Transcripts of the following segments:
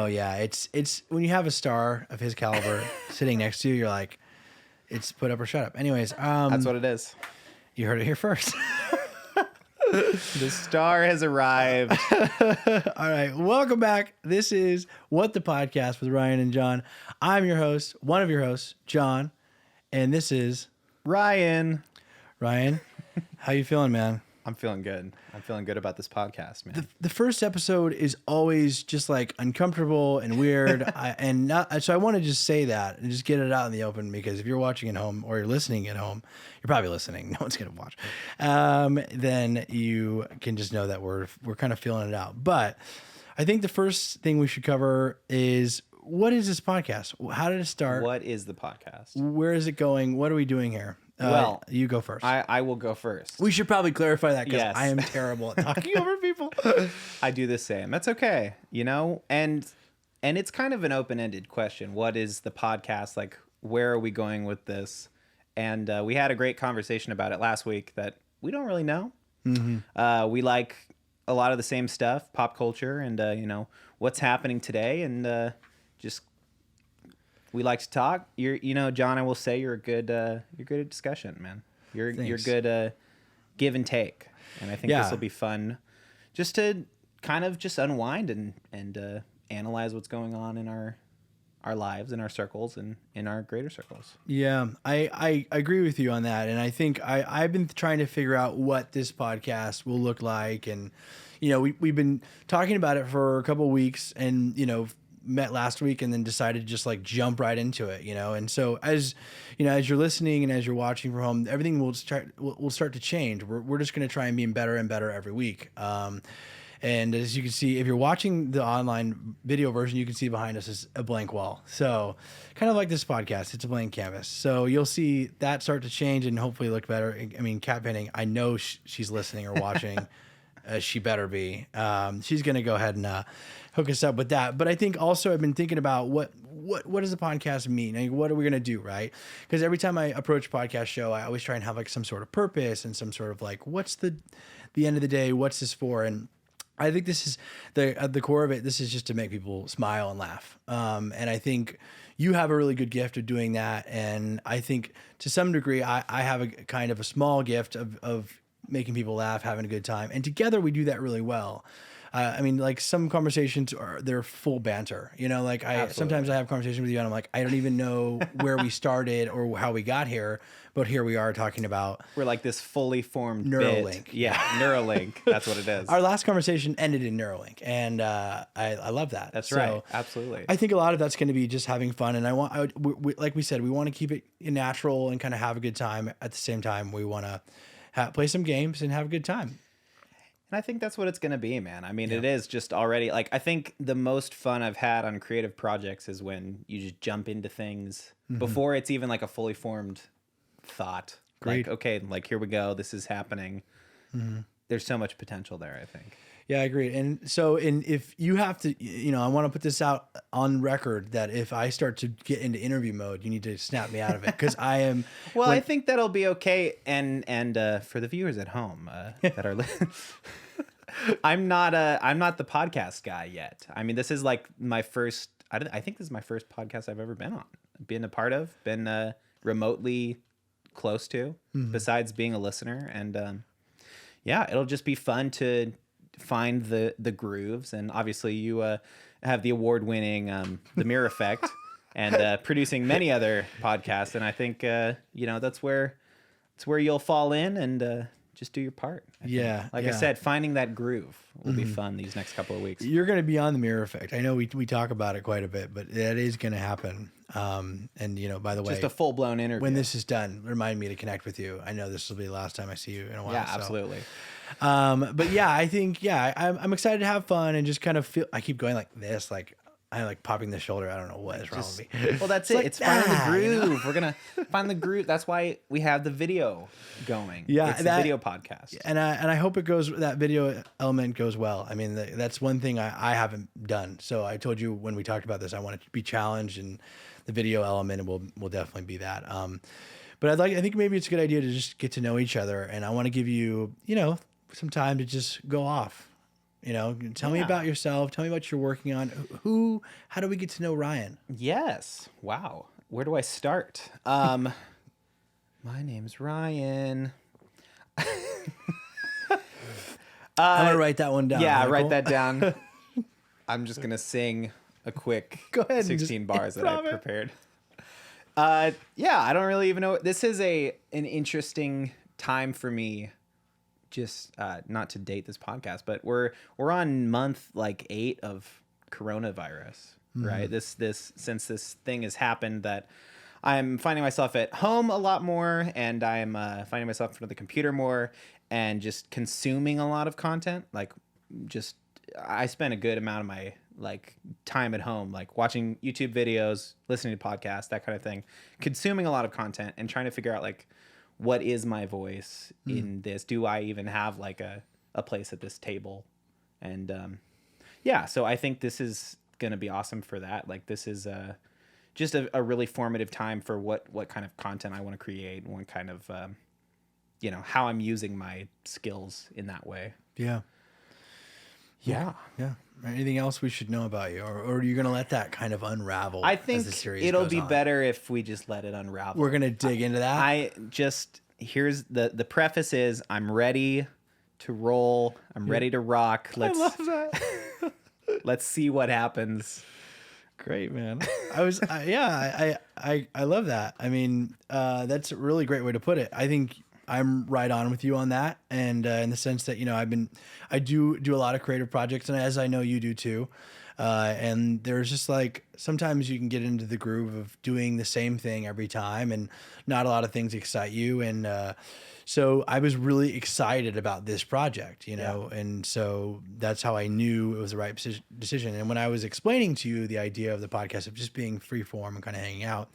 No, yeah, it's when you have a star of his caliber sitting next to you, you're like, it's put up or shut up. Anyways, That's what it is. you heard it here first. The star has arrived. All right, welcome back. This is What the Podcast with Ryan and John. I'm your host, one of your hosts, John, and this is Ryan. Ryan. How you feeling, man? I'm feeling good. I'm feeling good about this podcast, man. The first episode is always just like uncomfortable and weird. So I want to just say that and just get it out in the open, because if you're watching at home or you're listening at home, you're probably listening. No one's going to watch. Then you can just know that we're kind of feeling it out. But I think the first thing we should cover is, what is this podcast? How did it start? What is the podcast? Where is it going? What are we doing here? Well, you go first. I will go first. We should probably clarify that, because Yes. I am terrible at talking over people. I do the same. That's okay, and it's kind of an open-ended question. What is the podcast? Like, where are we going with this? And we had a great conversation about it last week that we don't really know. Mm-hmm. We like a lot of the same stuff, pop culture, and what's happening today, and just we like to talk. John, I will say you're good at discussion, man. You're good give and take, and I think this will be fun, just to kind of just unwind and analyze what's going on in our lives, in our circles, and in our greater circles. Yeah, I agree with you on that, and I think I've been trying to figure out what this podcast will look like, and we've been talking about it for a couple of weeks, and met last week and then decided to just like jump right into it, and so as you're listening and as you're watching from home, everything will start to change. We're just going to try and be better and better every week. And as you can see, if you're watching the online video version, you can see behind us is a blank wall. So kind of like this podcast, it's a blank canvas. So you'll see that start to change and hopefully look better. I mean, Kat Penning, I know she's listening or watching. She better be. She's going to go ahead and hook us up with that. But I think also I've been thinking about what does the podcast mean? Like, what are we going to do, right? Because every time I approach a podcast show, I always try and have like some sort of purpose and some sort of like, what's the end of the day? What's this for? And I think this is at the core of it. This is just to make people smile and laugh. And I think you have a really good gift of doing that. And I think to some degree, I have a kind of a small gift of making people laugh, having a good time. And together we do that really well. I mean, like some conversations they're full banter, like sometimes I have conversations with you and I'm like, I don't even know where we started or how we got here, but here we are talking about. We're like this fully formed Neuralink. bit. Yeah. Neuralink. That's what it is. Our last conversation ended in Neuralink, and I love that. That's right. Absolutely. I think a lot of that's going to be just having fun. And like we said, we want to keep it natural and kind of have a good time. At the same time, we want to play some games and have a good time. And I think that's what it's going to be, man. I mean, It is just already like, I think the most fun I've had on creative projects is when you just jump into things before it's even like a fully formed thought. Great. Like, okay, like here we go. This is happening. There's so much potential there, I think. Yeah, I agree. And so, if you have to, I want to put this out on record that if I start to get into interview mode, you need to snap me out of it, because I am. Well, I think that'll be okay. And for the viewers at home that are listening, I'm not the podcast guy yet. I mean, this is like my first. I think this is my first podcast I've ever been on, been a part of, been remotely close to, besides being a listener. And it'll just be fun to find the grooves. And obviously you have the award-winning The Mirror Effect and producing many other podcasts, and I think that's where you'll fall in and just do your part. I said, finding that groove will be fun these next couple of weeks. You're going to be on The Mirror Effect. I know we talk about it quite a bit, but that is going to happen. And by the way, just a full-blown interview. When this is done, remind me to connect with you. I know this will be the last time I see you in a while. Yeah, absolutely. But yeah, I think, I'm excited to have fun and just kind of feel, I keep going like this, like I like popping the shoulder. I don't know what is wrong with me. Well, that's it. It's finding the groove. We're going to find the groove. That's why we have the video going. Yeah. It's the video podcast. And I hope that video element goes well. I mean, that's one thing I haven't done. So I told you when we talked about this, I want to be challenged, and the video element will definitely be that. But I think maybe it's a good idea to just get to know each other. And I want to give you, some time to just go off Tell me about yourself. Tell me what you're working on. How do we get to know Ryan? Yes. Wow. Where do I start? My name's Ryan. I'm gonna write that one down. Yeah, write that down. I'm just gonna sing a quick Go ahead 16 bars that I prepared. Yeah, I don't really even know. This is an interesting time for me. Just not to date this podcast, but we're on month 8 of coronavirus, right? Since this thing has happened, that I'm finding myself at home a lot more, and I'm finding myself in front of the computer more, and just consuming a lot of content. I spend a good amount of my time at home, watching YouTube videos, listening to podcasts, that kind of thing, consuming a lot of content, and trying to figure out what is my voice in this? Do I even have a place at this table? And so I think this is gonna be awesome for that. This is just a really formative time for what kind of content I want to create, what kind of how I'm using my skills in that way. Yeah. Anything else we should know about you, or are you gonna let that kind of unravel? I think as the series it'll goes be on? better if we just let it unravel. We're gonna dig into that. Here's the preface is I'm ready to roll. I'm ready to rock. I love that. Let's see what happens. Great, man. I love that. I mean, that's a really great way to put it. I think I'm right on with you on that. And in the sense that, I do a lot of creative projects, and as I know you do too. And there's just sometimes you can get into the groove of doing the same thing every time, and not a lot of things excite you. And so I was really excited about this project, and so that's how I knew it was the right decision. And when I was explaining to you the idea of the podcast of just being free form and kind of hanging out,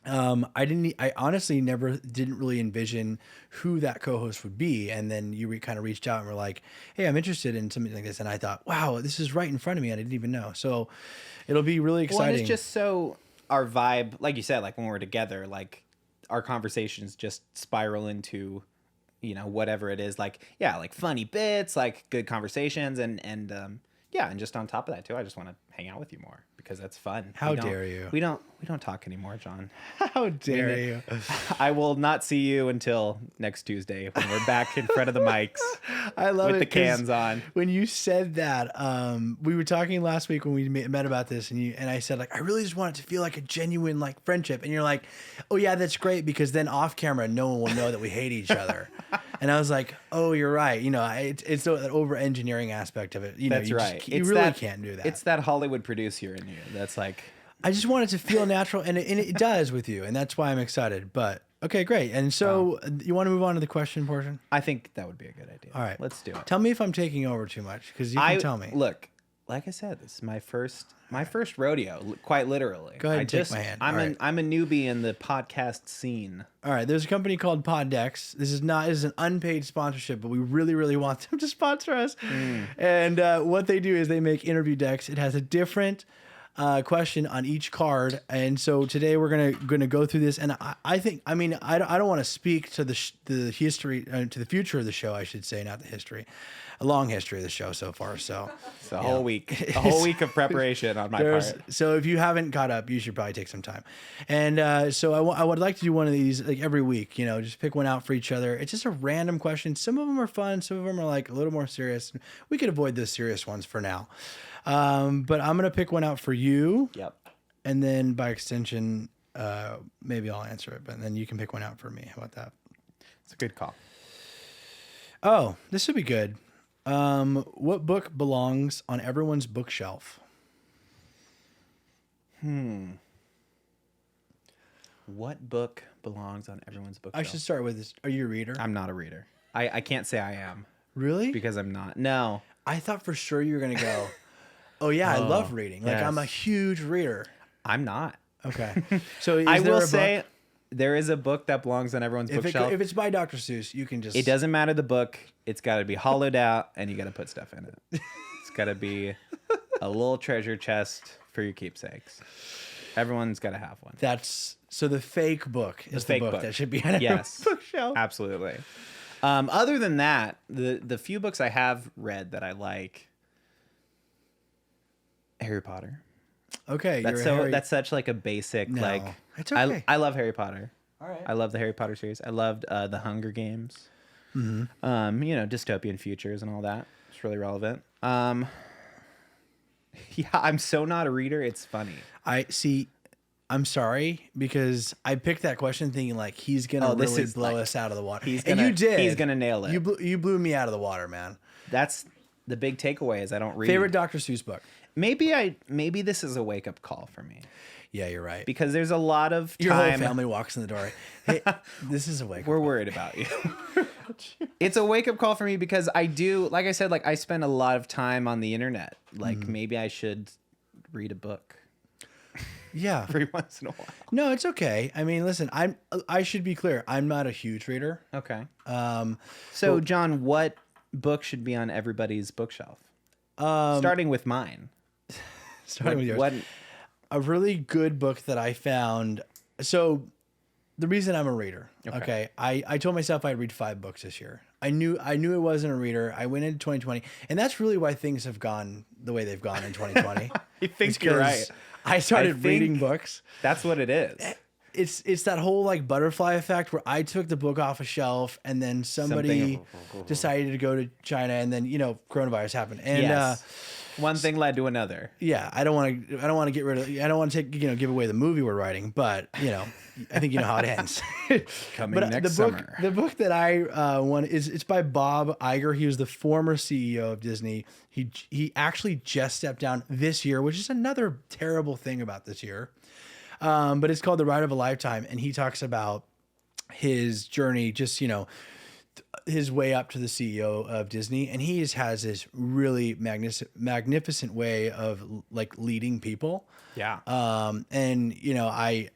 I honestly didn't really envision who that co-host would be. And then you kind of reached out and were like, hey, I'm interested in something like this. And I thought, wow, this is right in front of me. I didn't even know. So it'll be really exciting. Well, and it's just so our vibe, like you said, when we're together, our conversations just spiral into, whatever it is, funny bits, good conversations. And just on top of that too, I just want to hang out with you more because that's fun. How dare you? We don't talk anymore, John. How dare you? I will not see you until next Tuesday when we're back in front of the mics. I love with it the cans on. When you said that, we were talking last week when we met about this, and I said I really just want it to feel like a genuine friendship, and you're like, oh yeah, that's great, because then off camera no one will know that we hate each other. And I was like, oh, you're right. It's the over engineering aspect of it. That's right. You really can't do that. It's that Hollywood producer in you. That's I just want it to feel natural, and it does with you, and that's why I'm excited. But okay, great. And so you want to move on to the question portion? I think that would be a good idea. All right, let's do it. Tell me if I'm taking over too much, because you can tell me. Look, like I said, this is my first rodeo, quite literally. Go ahead and take my hand. I'm a newbie in the podcast scene. All right, there's a company called Poddex. This is an unpaid sponsorship, but we really, really want them to sponsor us. And what they do is they make interview decks. It has a different question on each card, and so today we're gonna go through this. And I think, I don't want to speak to the history, to the future of the show, I should say, not the history. A long history of the show so far. So it's a whole week of preparation on my part. So if you haven't caught up, you should probably take some time. And so I would like to do one of these every week. Just pick one out for each other. It's just a random question. Some of them are fun. Some of them are a little more serious. We could avoid the serious ones for now. But I'm gonna pick one out for you. Yep. And then by extension, maybe I'll answer it. But then you can pick one out for me. How about that? It's a good call. Oh, this would be good. What book belongs on everyone's bookshelf? What book belongs on everyone's bookshelf? I should start with this. Are you a reader? I'm not a reader. I can't say I am. Really? Because I'm not. No. I thought for sure you were going to go, oh yeah, I love reading. Yes. I'm a huge reader. I'm not. Okay. So I will say there is a book that belongs on everyone's bookshelf. If it's by Dr. Seuss, you can just... It doesn't matter the book. It's got to be hollowed out, and you got to put stuff in it. It's got to be a little treasure chest for your keepsakes. Everyone's got to have one. So the fake book is the book that should be on everyone's bookshelf. Absolutely. Other than that, the few books I have read that I like, Harry Potter. Okay, That's such like a basic like. It's okay. I love Harry Potter. All right. I love the Harry Potter series. I loved the Hunger Games. Mm-hmm. Dystopian futures and all that. It's really relevant. Yeah, I'm so not a reader. It's funny. I see. I'm sorry because I picked that question thinking like he's gonna really blow us out of the water. And you did. He's gonna nail it. You blew me out of the water, man. That's the big takeaway. Is I don't read. Favorite Dr. Seuss book? Maybe this is a wake up call for me. Yeah, you're right. Because there's a lot of time. Your whole family walks in the door. Hey, this is a wake up call. We're worried about you. It's a wake up call for me because I do, like I said, like I spend a lot of time on the internet. Like maybe I should read a book. Yeah. Every once in a while. No, it's okay. I mean, listen, I should be clear. I'm not a huge reader. Okay. So John, what book should be on everybody's bookshelf? Starting with mine. Starting with yours. A really good book that I found. So the reason I'm a reader. Okay. I told myself I'd read 5 books this year. I knew it wasn't a reader. I went into 2020, and that's really why things have gone the way they've gone in 2020. I think you're right. I started reading books. That's what it is. It's that whole like butterfly effect where I took the book off a shelf and then somebody decided to go to China and then coronavirus happened and one thing led to another. Yeah, I don't want to get rid of. I don't want to give away the movie we're writing, but I think you know how it ends. Coming next summer. The book that I want it's by Bob Iger. He was the former CEO of Disney. He actually just stepped down this year, which is another terrible thing about this year. But it's called The Ride of a Lifetime, and he talks about his journey, just his way up to the CEO of Disney, and he just has this really magnificent way of like leading people. Yeah. And I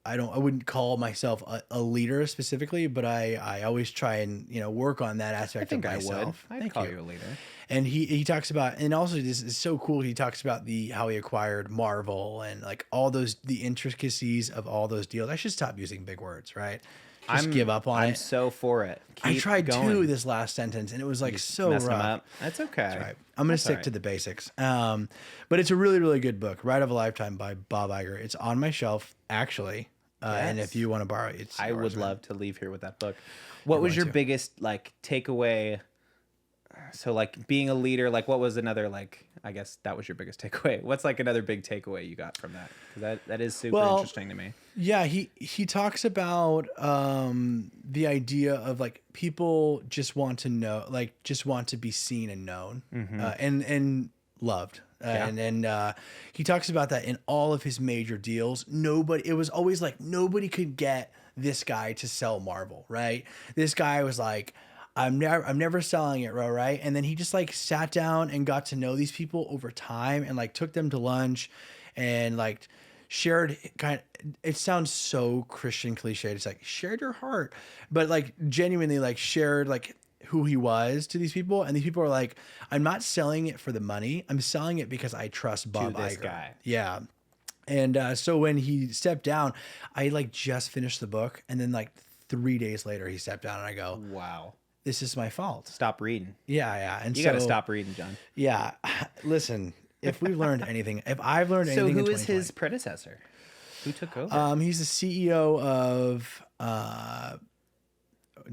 wouldn't call myself a leader specifically, but I always try and work on that aspect of myself. I'd call you a leader. And he talks about, and also this is so cool. He talks about how he acquired Marvel and like all the intricacies of all those deals. I should stop using big words, right? Just give up on it. I'm so for it. I tried to this last sentence, and it was like so rough. Up. That's okay. That's right. I'm going to stick to the basics. But it's a really, really good book, Ride of a Lifetime by Bob Iger. It's on my shelf, actually. And if you want to borrow it, I would love to leave here with that book. What was your biggest like takeaway? So like being a leader, like what was another like? I guess that was your biggest takeaway. What's like another big takeaway you got from that? Because that is super interesting to me. Yeah, he talks about the idea of like people just want to know, like just want to be seen and known, and loved. And he talks about that in all of his major deals. It was always like nobody could get this guy to sell Marvel, right? This guy was like, I'm never selling it, right? And then he just like sat down and got to know these people over time and like took them to lunch and like shared it sounds so Christian cliched. It's like shared your heart, but like genuinely like shared like who he was to these people. And these people are like, I'm not selling it for the money. I'm selling it because I trust Bob Iger. This guy. Yeah. And so when he stepped down, I like just finished the book. And then like 3 days later, he stepped down and I go, wow, this is my fault. Stop reading. Yeah. And you got to stop reading, John. Yeah. Listen, if we've learned anything, if I've learned anything, so who is his predecessor? Who took over? He's the CEO of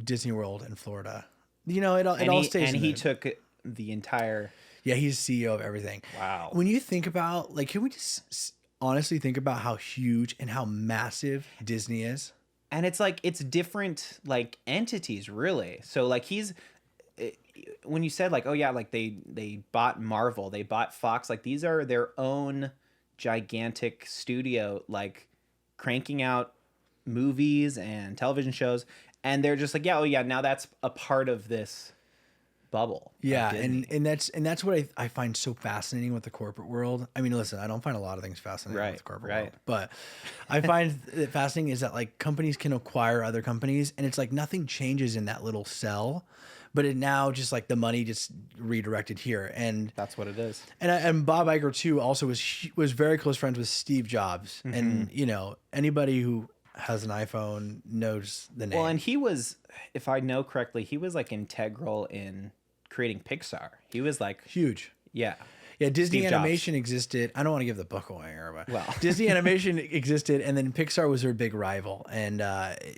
Disney World in Florida. It all stays. And he took the entire. Yeah, he's CEO of everything. Wow. When you think about, like, can we just honestly think about how huge and how massive Disney is? And it's like it's different like entities, really. So like when you said like, oh yeah, like they bought Marvel, they bought Fox, like these are their own gigantic studio, like cranking out movies and television shows, and they're just like, yeah, oh yeah, now that's a part of this bubble. Yeah, and that's what I find so fascinating with the corporate world. I mean, listen, I don't find a lot of things fascinating with the corporate world, but I find it fascinating is that like companies can acquire other companies, and it's like nothing changes in that little cell, but it now just like the money just redirected here, and that's what it is. And Bob Iger too also was very close friends with Steve Jobs, and anybody who has an iPhone, knows the name. Well, and he was, if I know correctly, he was like integral in creating Pixar. He was like, huge. yeah. Yeah, Disney Steve Jobs. Animation existed. I don't want to give the book away here, but Well. Disney Animation existed, and then Pixar was their big rival. And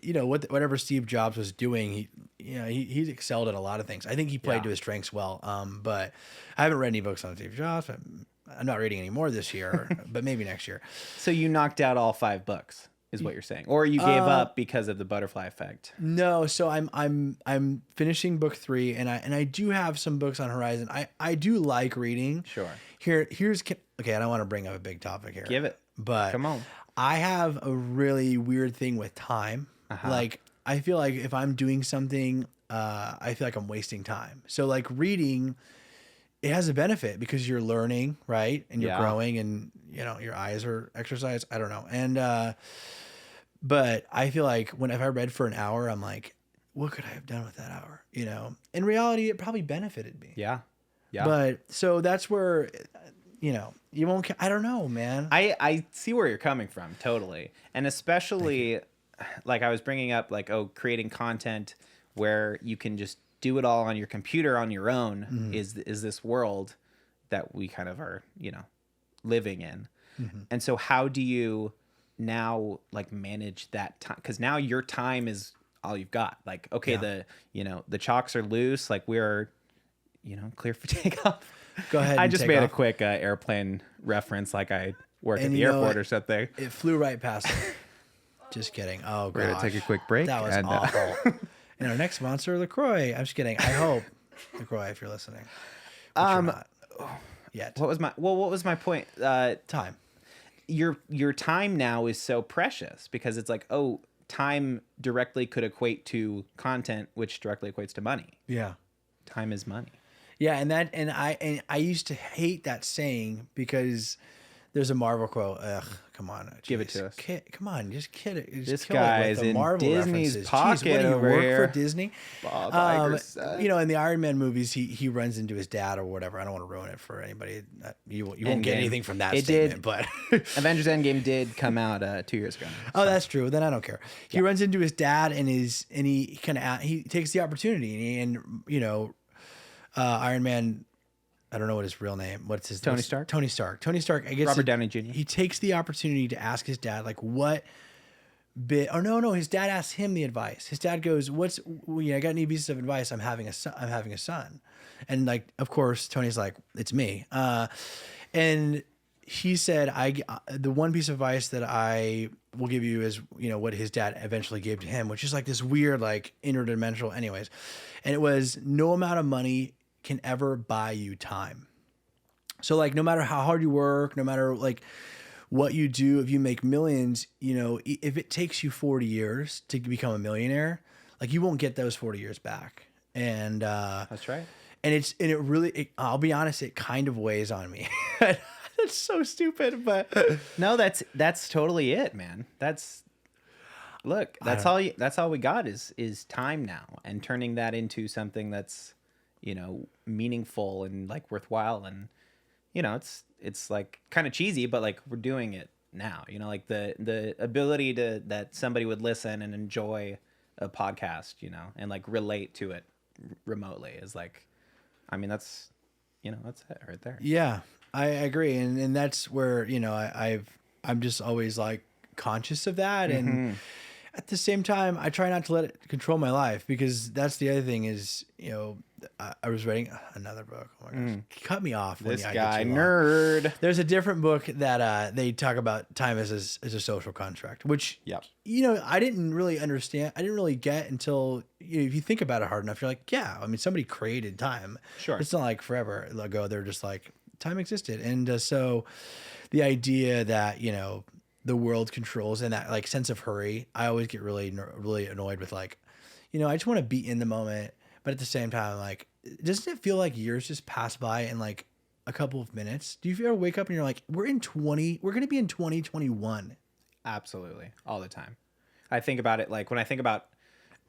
you know, whatever Steve Jobs was doing, he excelled at a lot of things. I think he played to his strengths well. But I haven't read any books on Steve Jobs. I'm not reading any more this year, but maybe next year. So you knocked out all 5 books, is what you're saying, or you gave up because of the butterfly effect? No, so I'm finishing book 3, and I do have some books on horizon. I do like reading. Sure. Here's okay. I don't want to bring up a big topic here. Give it. But Come on. I have a really weird thing with time. Like I feel like if I'm doing something, I feel like I'm wasting time. So like reading, it has a benefit because you're learning, right? And you're growing, and you know your eyes are exercised. I don't know. And but I feel like if I read for an hour, I'm like, what could I have done with that hour? You know, in reality, it probably benefited me. Yeah. Yeah. But so that's where, you know, you won't, I don't know, man. I see where you're coming from. Totally. And especially like I was bringing up like, creating content where you can just do it all on your computer on your own is this world that we kind of are, you know, living in. And so how do you now like manage that time? Because now your time is all you've got. Like, okay, the chalks are loose. Like we're, you know, clear for takeoff. Go ahead. I just made off. a quick airplane reference, like I work at And the you know airport what? or something. It flew right past me. Just kidding. Oh, We're gonna take a quick break. That was and, awful. And our next sponsor, LaCroix. I'm just kidding. I hope LaCroix, if you're listening. But you're not yet. What was my point? Time. Your time now is so precious because it's like, time directly could equate to content, which directly equates to money. Yeah. Time is money. Yeah, and I used to hate that saying because there's a Marvel quote. Ugh, come on, Give it to us. Come on, just kid it. Just This kill it guy with is the in Marvel Disney's references. pocket Jeez, what do you over work here. for Disney? Bob Iger's You know, in the Iron Man movies, he runs into his dad or whatever. I don't want to ruin it for anybody. You won't get Endgame. anything from that It statement, did. but Avengers Endgame did come out 2 years ago. oh, that's true. Then I don't care. He runs into his dad and he kind of he takes the opportunity and you know, Iron Man. I don't know what his real name. What's his Tony Stark? Tony Stark. Tony Stark. I guess Robert Downey Jr. He takes the opportunity to ask his dad, like, what bit? Oh no. His dad asks him the advice. His dad goes, I got any pieces of advice? I'm having a son. And like, of course, Tony's like, it's me. And he said, the one piece of advice that I will give you is, you know, what his dad eventually gave to him, which is like this weird, like interdimensional. Anyways, and it was no amount of money can ever buy you time. So like no matter how hard you work, no matter like what you do, if you make millions, you know, if it takes you 40 years to become a millionaire, like you won't get those 40 years back. And That's right. And it really, I'll be honest, it kind of weighs on me. That's so stupid, but No, that's totally it, man. That's all we got is time now, and turning that into something that's, you know, meaningful and like worthwhile, and you know, it's like kind of cheesy, but like we're doing it now, you know, like the ability that somebody would listen and enjoy a podcast, you know, and like relate to it remotely is like, I mean, that's, you know, that's it right there. yeah, I agree. And that's where, you know, I'm just always like conscious of that. And at the same time, I try not to let it control my life, because that's the other thing is, you know, I was reading another book. Oh my gosh. Cut me off. This when guy, I get too long. nerd. There's a different book that they talk about time as a social contract, which, Yep. you know, I didn't really understand. I didn't really get until, you know, if you think about it hard enough, you're like, yeah, I mean, somebody created time. Sure. It's not like forever ago. They're just like, time existed. And so the idea that, you know, the world controls and that like sense of hurry, I always get really, really annoyed with, like, you know, I just want to be in the moment. But at the same time, like, doesn't it feel like years just pass by in like a couple of minutes? Do you ever wake up and you're like, we're going to be in 2021? Absolutely. All the time. I think about it, like when I think about,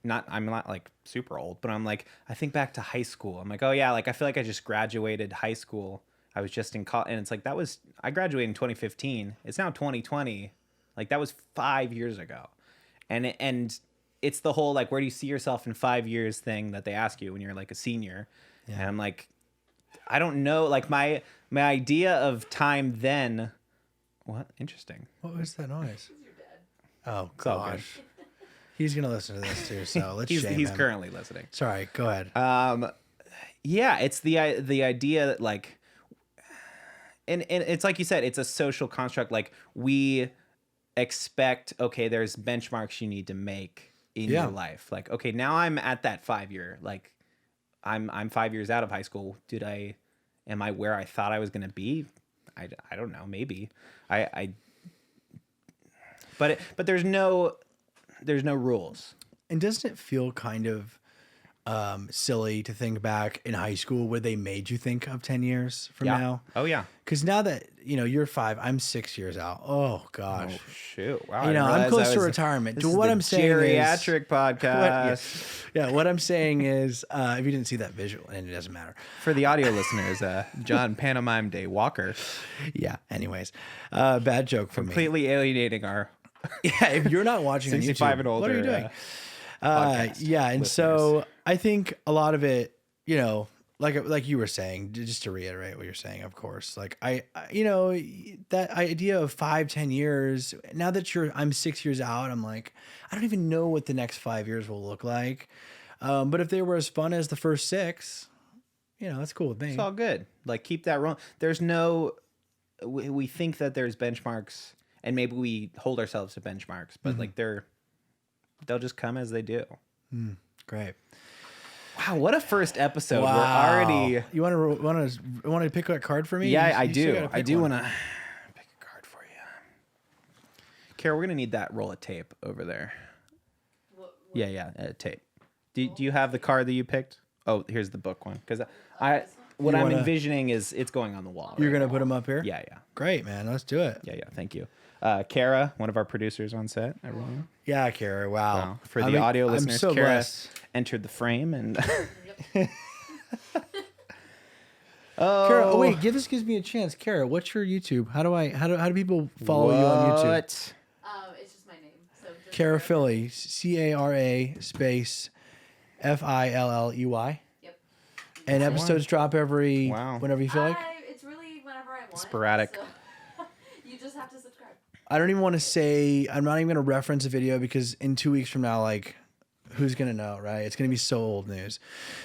I'm not like super old, but I'm like, I think back to high school. I'm like, oh yeah, like I feel like I just graduated high school. I was just in college, and it's like, I graduated in 2015. It's now 2020. Like that was 5 years ago. And it's the whole like, where do you see yourself in 5 years thing that they ask you when you're like a senior. Yeah. And I'm like, I don't know. Like my idea of time then. What? Interesting. What was that noise? Your dad. Oh gosh. He's gonna listen to this too, so let's shame he's him. currently listening. Sorry, go ahead. Yeah, it's the idea that like, and it's like you said, it's a social construct. Like we expect, okay, there's benchmarks you need to make in your life. Like, okay, now I'm at that 5 year. Like, I'm 5 years out of high school. Am I where I thought I was gonna be? I don't know. Maybe but there's no rules. And doesn't it feel kind of silly to think back in high school where they made you think of 10 years from now? Oh yeah. Because now that you're 5, I'm 6 years out. Oh gosh. Oh shoot! Wow. I'm close to retirement. What I'm saying geriatric podcast. What I'm saying is, if you didn't see that visual, and it doesn't matter for the audio listeners, John pantomimed a walker. Yeah. Anyways, bad joke for completely alienating our. Yeah. If you're not watching on 65 YouTube, and older, what are you doing? Yeah, and listeners. So I think a lot of it, like you were saying, just to reiterate what you're saying, of course, like I that idea of 5-10 years, now that I'm 6 years out, I'm like, I don't even know what the next 5 years will look like. But if they were as fun as the first 6, that's cool with me. It's all good. Like keep that rolling. There's we think that there's benchmarks and maybe we hold ourselves to benchmarks, but like they'll just come as they do. Great. Wow, what a first episode. Wow. We're already. You want to pick a card for me? Yeah, I do. I do want want to pick a card for you. Cara, we're gonna need that roll of tape over there. What? Yeah, tape. Do you have the card that you picked? Oh, here's the book one. Because what I'm envisioning is it's going on the wall. You're gonna put them up here? Yeah. Great, man. Let's do it. Yeah. Thank you. Cara, one of our producers on set. Everyone. Yeah, Cara. Wow. For the audio listeners, I'm so Cara blessed. entered the frame and. Cara, wait, gives me a chance. Cara, what's your YouTube? How do people follow you on YouTube? It's just my name. So just Cara Philly, Cara space Filley. Yep. And episodes drop whenever you feel like. It's really whenever I want. Sporadic. So you just have to subscribe. I don't even want to say. I'm not even going to reference a video because in 2 weeks from now, like, who's going to know, right? It's going to be so old news.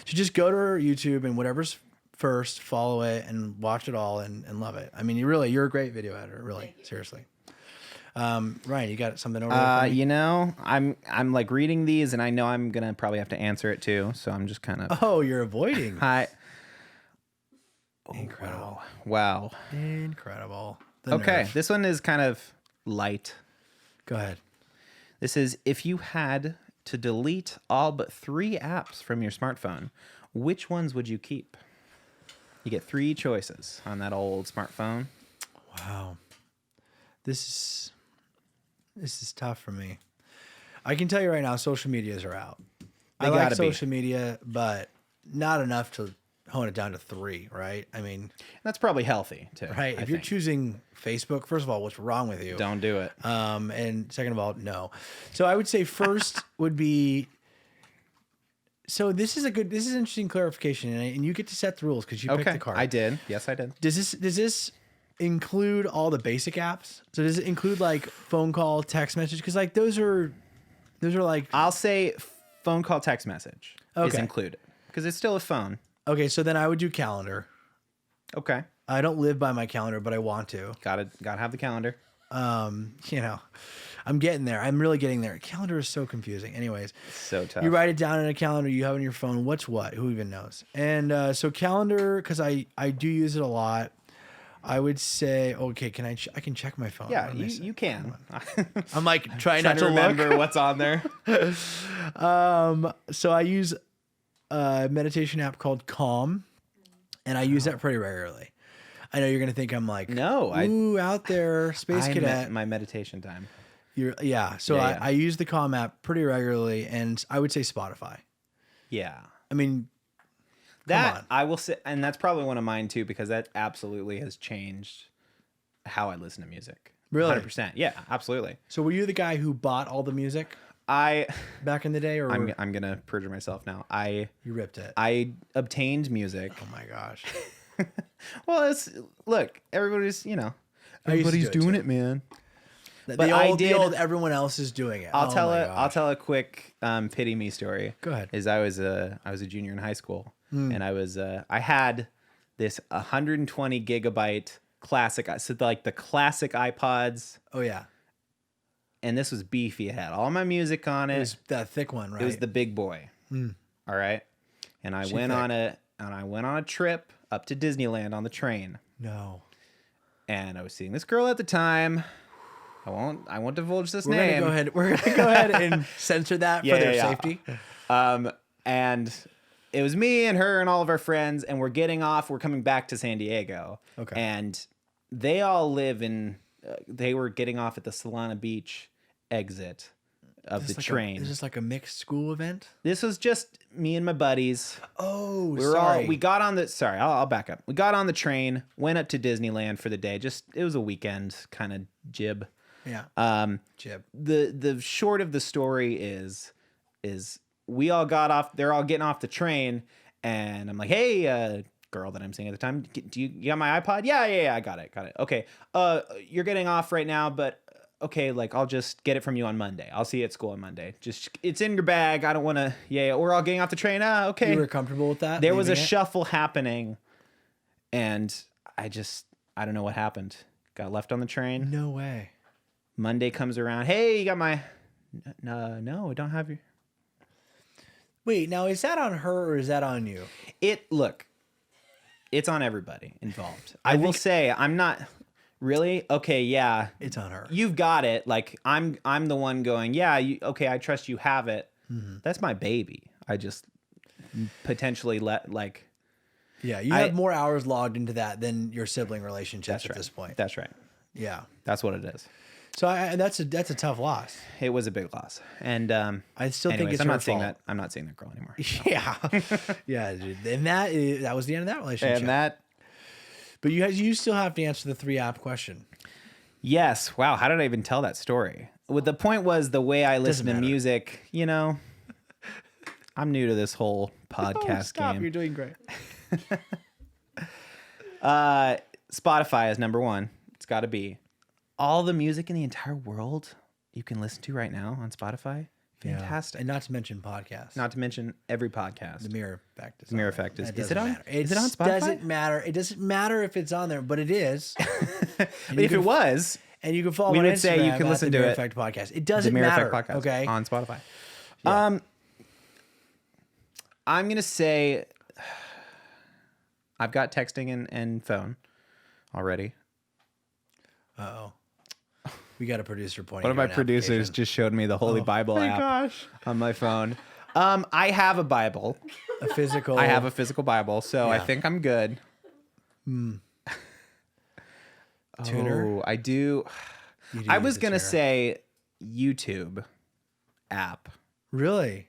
So just go to our YouTube and whatever's first, follow it and watch it all and love it. I mean, you're a great video editor, really, seriously. Ryan, you got something over there for me? I'm like reading these and I know I'm gonna probably have to answer it too, so I'm just kind of. Oh, you're avoiding. Hi. Incredible. Wow. Incredible. Okay, nerve. this one is kind of light. Go ahead. This is if you had to delete all but 3 apps from your smartphone, which ones would you keep? You get 3 choices on that old smartphone. Wow. This is tough for me. I can tell you right now, social medias are out. I like social media, but not enough to hone it down to 3, right? I mean, that's probably healthy too. Right. If you're choosing Facebook, first of all, what's wrong with you? Don't do it. And second of all, no. So I would say first would be. So this is interesting clarification, and you get to set the rules because you picked the card. I did. Yes, I did. Does this include all the basic apps? So does it include like phone call, text message? Because like those are like. I'll say phone call, text message is Okay. included because it's still a phone. Okay, so then I would do calendar. Okay. I don't live by my calendar, but I want to. Gotta have the calendar. I'm getting there. I'm really getting there. Calendar is so confusing. Anyways, So tough. you write it down in a calendar. You have it on your phone. What's what? Who even knows? And so calendar, because I do use it a lot. I would say, okay, I can check my phone. Yeah, you can. I'm like trying not to to remember look. what's on there. So I use a meditation app called Calm, and I use that pretty regularly. I know you're gonna think I'm like, out there, space cadet. My meditation time. So I use the Calm app pretty regularly, and I would say Spotify. Yeah. I mean, that I will say, and that's probably one of mine too, because that absolutely has changed how I listen to music. Really? 100%. Yeah, absolutely. So were you the guy who bought all the music? back in the day, or I'm gonna perjure myself now. you ripped it? I obtained music. Oh my gosh. Well, look, everybody's I used to everybody's do it doing too. it, man. But But I the did- old everyone else is doing it. I'll Oh tell my I'll gosh. tell a quick pity me story. Go ahead. Is I was a junior in high school, and I had this 120 gigabyte classic, so like the classic iPods, Oh yeah. and this was beefy. It had all my music on it. It was that thick one, right? It was the big boy. All right, and I went on a trip up to Disneyland on the train, No. and I was seeing this girl at the time. I won't divulge this We're name. gonna go ahead and censor that for their safety. And it was me and her and all of our friends, and we're getting off. We're coming back to San Diego. Okay. And they all live in. They were getting off at the Solana Beach exit of the train. Is this like a mixed school event? This was just me and my buddies. Oh, We were all. We got on the. Sorry, I'll back up. We got on the train, went up to Disneyland for the day. It was a weekend kind of jib. Yeah. Jib. The short of the story is we all got off. They're all getting off the train, and I'm like, hey, girl that I'm seeing at the time, you got my iPod? Yeah, I got it. Okay. You're getting off right now, but okay, like I'll just get it from you on Monday. I'll see you at school on Monday. Just it's in your bag. I don't want to. Yeah, we're all getting off the train. Okay. You were comfortable with that? There was a leaving it? shuffle happening, and I don't know what happened. Got left on the train. No way. Monday comes around. Hey, you got my? No, I don't have your. Wait, now is that on her or is that on you? Look, it's on everybody involved. I will say I'm not really okay. Yeah, It's on her. you've got it. Like I'm the one going. Yeah, okay. I trust you have it. That's my baby. I just potentially Yeah, you have more hours logged into that than your sibling relationships at this point. That's right. Yeah. That's what it is. So that's a tough loss. It was a big loss, and I still think anyways, it's I'm her not seeing fault. that. I'm not seeing that girl anymore. Yeah. Yeah, dude. And that was the end of that relationship. And that. But you still have to answer the 3-app question. Yes. Wow. How did I even tell that story? Well, the point was the way I listen to matter. music. I'm new to this whole podcast game. You're doing great. Spotify is number one. It's got to be. All the music in the entire world you can listen to right now on Spotify. Fantastic. Yeah. And not to mention podcasts. Not to mention every podcast. The Mirror Effect. Is Mirror on there. Effect is. That Is it doesn't on? matter. Is it on Spotify? Doesn't matter. It doesn't matter if it's on there, but it is. But if it was, And you can follow we on would say you Instagram can at listen the to Mirror it. Effect podcast. It the doesn't Mirror matter. Effect podcast Okay. on Spotify. Yeah. I'm gonna say I've got texting and phone already. Uh-oh. We got a producer pointing. One of to my an producers application. just showed me the Holy Bible app gosh. on my phone. I have a Bible. A physical. I have a physical Bible, so I Yeah. think I'm good. Tuner? Oh, I do. You do I use was the gonna tuner. say YouTube Really?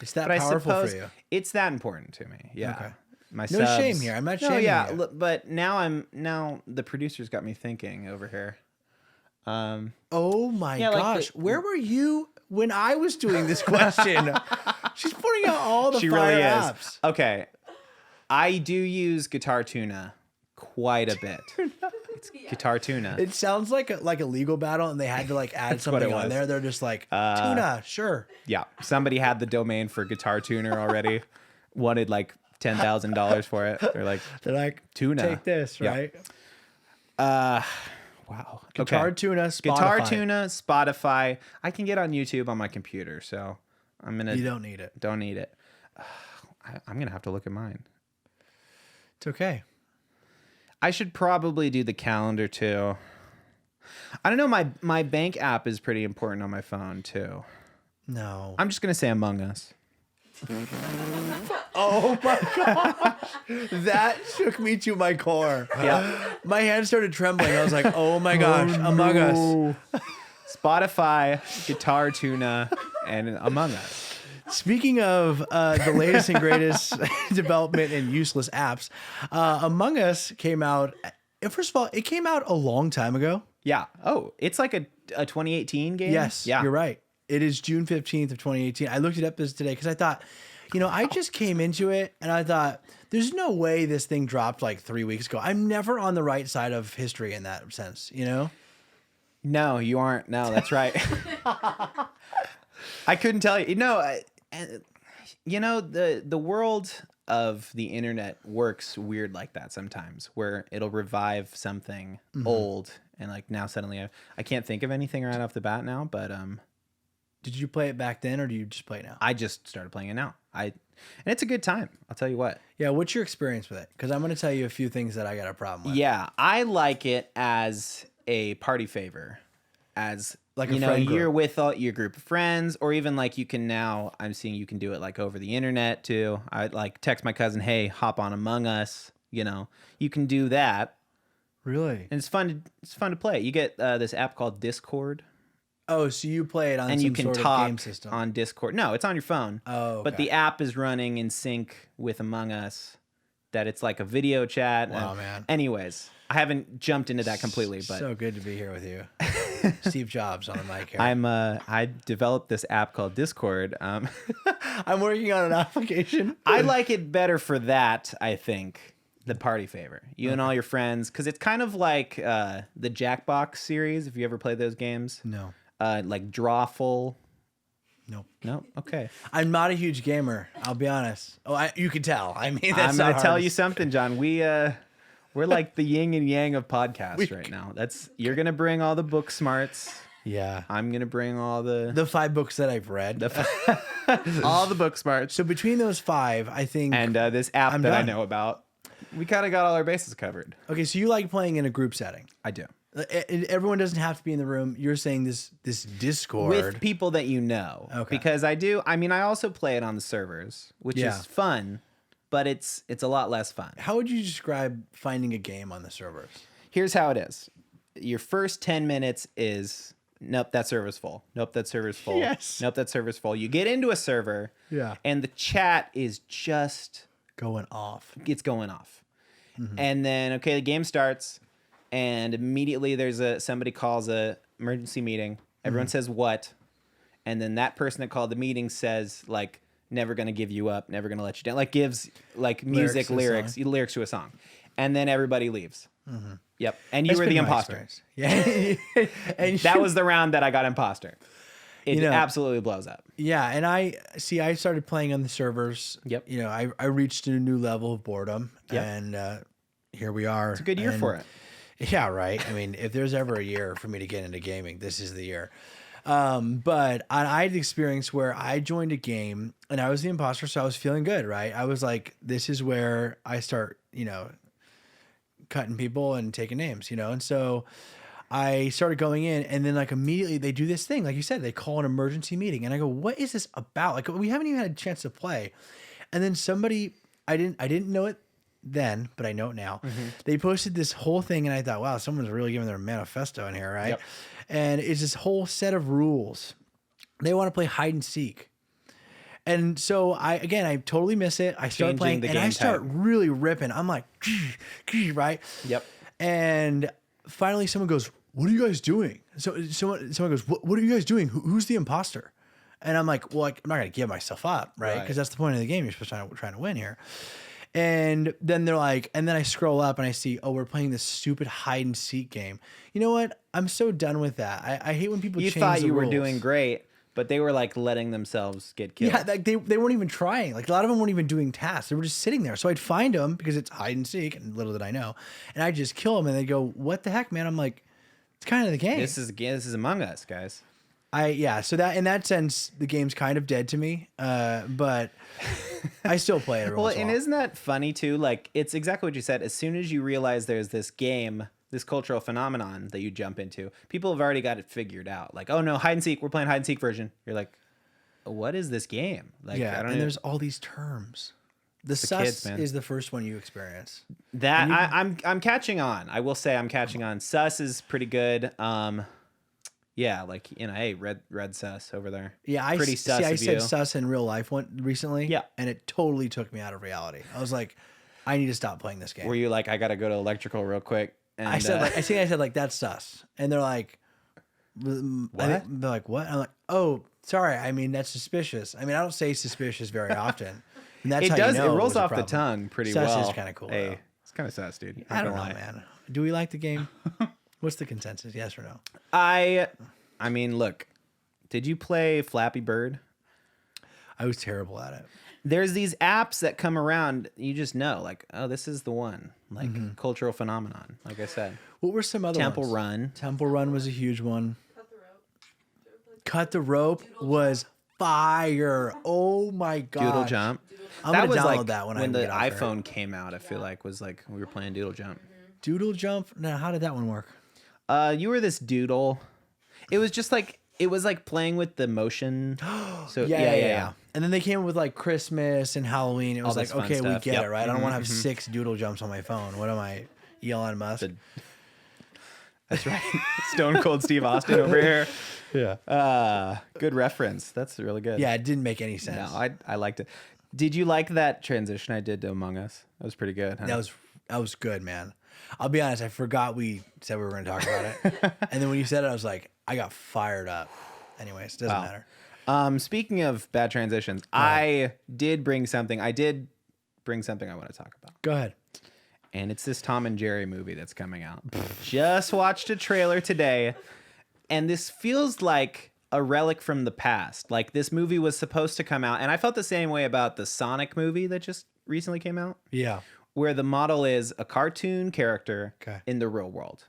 It's that but I powerful suppose for you. it's that important to me. Yeah. Okay. My No subs. shame here. I'm not shaming yeah, you. look, but now the producers got me thinking over here. Oh my Yeah, like gosh. the- Where were you when I was doing this question? She's putting out all the She fire really is. apps. Okay. I do use Guitar Tuna quite a bit. It's Guitar Tuna. It sounds like a legal battle, and they had to like add what something it on was. there. They're just like tuna, sure. Yeah. Somebody had the domain for Guitar Tuner already. Wanted like $10,000 for it. They're like, They're like Tuna. Take this, Yeah. right? wow. Guitar Okay. Tuna, Spotify. Guitar Tuna, Spotify. I can get on YouTube on my computer, so I'm gonna. You don't need it. Don't need it. I'm gonna have to look at mine. It's okay. I should probably do the calendar too. I don't know. My bank app is pretty important on my phone too. No. I'm just gonna say Among Us. Oh my gosh. That shook me to my core. Yeah. My hands started trembling. I was like, oh my gosh, Among Us. Spotify, Guitar Tuna, and Among Us. Speaking of the latest and greatest development in useless apps, Among Us came out. First of all, it came out a long time ago. Yeah. Oh, it's like a 2018 game. Yes, Yeah. you're right. It is June 15th of 2018. I looked it up this today because I thought, I just came into it and I thought, there's no way this thing dropped like 3 weeks ago. I'm never on the right side of history in that sense, No, you aren't. No, that's right. I couldn't tell you. The world of the internet works weird like that sometimes, where it'll revive something old and like now suddenly I can't think of anything right off the bat now, but Did you play it back then or do you just play it now? I just started playing it now. And it's a good time. I'll tell you what. Yeah, what's your experience with it? Because I'm going to tell you a few things that I got a problem with. Yeah, I like it as a party favor, as Like a friend group. you're with your group of friends, or even like you can now. I'm seeing you can do it like over the internet too. I like text my cousin, "Hey, hop on Among Us." You can do that, Really? and it's fun. It's fun to play. You get this app called Discord, Oh, so you play it on and some you can sort of talk game system. on Discord. No, it's on your phone. Oh, okay. But the app is running in sync with Among Us. That it's like a video chat. Wow, man. Anyways, I haven't jumped into that completely, but So good to be here with you. Steve Jobs on the mic here. I developed this app called Discord. I'm working on an application. I like it better for that, I think, the party favor. You and all your friends, because it's kind of like the Jackbox series, if you ever played those games. No. Like Drawful. Nope. No? Okay. I'm not a huge gamer. I'll be honest. Oh, you can tell. I mean, that's I'm not going to hard tell to you something, John. We're like the yin and yang of podcasts right now. You're going to bring all the book smarts. Yeah. I'm going to bring all the 5 books that I've read. all the book smarts. So between those 5, I think. And this app I'm that I done. know about. We kind of got all our bases covered. Okay, so you like playing in a group setting. I do. Everyone doesn't have to be in the room. You're saying this Discord. With people that you know. Okay. Because I also play it on the servers, which Yeah. is fun, but it's a lot less fun. How would you describe finding a game on the servers? Here's how it is. Your first 10 minutes is, nope, that server's full. Nope, that server's full. Yes. Nope, that server's full. You get into a server, Yeah. and the chat is just, Going off. it's going off. Mm-hmm. And then, okay, the game starts, and immediately somebody calls a emergency meeting. Everyone Mm-hmm. says what, and then that person that called the meeting says like, never gonna give you up, never gonna let you down. Like gives like music lyrics to a song, and then everybody leaves. Mm-hmm. Yep, and you That's were been the my imposter. experience. Yeah. And That was the round that I got imposter. It absolutely blows up. Yeah, and I started playing on the servers. Yep. I reached a new level of boredom, Yep. and here we are. It's a good year for it. Yeah, right. I mean, if there's ever a year for me to get into gaming, this is the year. But I had the experience where I joined a game and I was the imposter, so I was feeling good, right? I was like, this is where I start, cutting people and taking names, and so I started going in, and then like immediately they do this thing, like you said, they call an emergency meeting, and I go, what is this about? Like we haven't even had a chance to play, and then somebody, I didn't know it then, but I know it now. Mm-hmm. They posted this whole thing, and I thought, wow, someone's really giving their manifesto in here, right? Yep. And it's this whole set of rules. They want to play hide and seek. And so I totally miss it. I start Changing playing the and I game start type. really ripping. I'm like, right? Yep. And finally someone goes, what are you guys doing? So someone goes, what are you guys doing? Who's the imposter? And I'm like, well, I'm not going to give myself up, right? Because that's the point of the game. You're supposed to trying to win here. And then they're like, and then I scroll up and I see, oh, we're playing this stupid hide and seek game. You know what? I'm so done with that. I hate when people change the rules. You thought you were doing great, but they were like letting themselves get killed. Yeah, like they weren't even trying. Like a lot of them weren't even doing tasks. They were just sitting there. So I'd find them because it's hide and seek, and little did I know. And I'd just kill them, and they go, "What the heck, man?" I'm like, "It's kind of the game." This is Among Us, guys. So that in that sense, the game's kind of dead to me. But I still play it every once in a And while. isn't that funny too? Like it's exactly what you said. As soon as you realize there's this game, this cultural phenomenon that you jump into, people have already got it figured out. Like, oh no, hide and seek. We're playing hide and seek version. You're like, what is this game? Like, Yeah, I don't and know. there's all these terms. The sus kids, man. is the first one you experience. That I'm catching on. I will say I'm catching on. Sus is pretty good. Yeah, like hey, red sus over there. Yeah, I pretty sus I of said you. sus in real life recently. Yeah. And it totally took me out of reality. I was like, I need to stop playing this game. Were you like, I gotta go to electrical real quick? And, I said I said that's sus, and they're like, What? they're like, what? And I'm like, oh, Sorry, I mean that's suspicious. I mean I don't say suspicious very often. And that's It how does. You know It rolls was a off the problem. tongue pretty Sus well. is kind of cool. Hey, Though. it's kind of sus, dude. I don't know, man. Do we like the game? What's the consensus? Yes or no? I mean, look. Did you play Flappy Bird? I was terrible at it. There's these apps that come around. You just know, like, oh, this is the one. Like cultural phenomenon. Like I said, What were some other Temple ones? Run. Temple Run was a huge one. Cut the rope. Did you ever play Cut the Rope Doodle was fire. Oh my god. Doodle Jump. I'm that gonna was download like that when I the get off here. iPhone came out. I feel like was like we were playing Doodle Jump. Doodle Jump. Now, how did that one work? You were this doodle. It was just like it was like playing with the motion. So yeah. And then they came with like Christmas and Halloween. It was All like, this fun okay, we stuff. get Yep. it, right? I don't want to have 6 Doodle Jumps on my phone. What am I, Elon Musk? That's right. Stone Cold Steve Austin over here. Yeah. Good reference. That's really good. Yeah, it didn't make any sense. No, I liked it. Did you like that transition I did to Among Us? That was pretty good. Huh? That was good, man. I'll be honest, I forgot we said we were going to talk about it. And then when you said it, I was like, I got fired up. Anyways, doesn't matter. Speaking of bad transitions, I did bring something. I want to talk about. Go ahead. And it's this Tom and Jerry movie that's coming out. Just watched a trailer today, and this feels like a relic from the past. Like this movie was supposed to come out, and I felt the same way about the Sonic movie that just recently came out, Yeah. where the model is a cartoon character Okay. in the real world.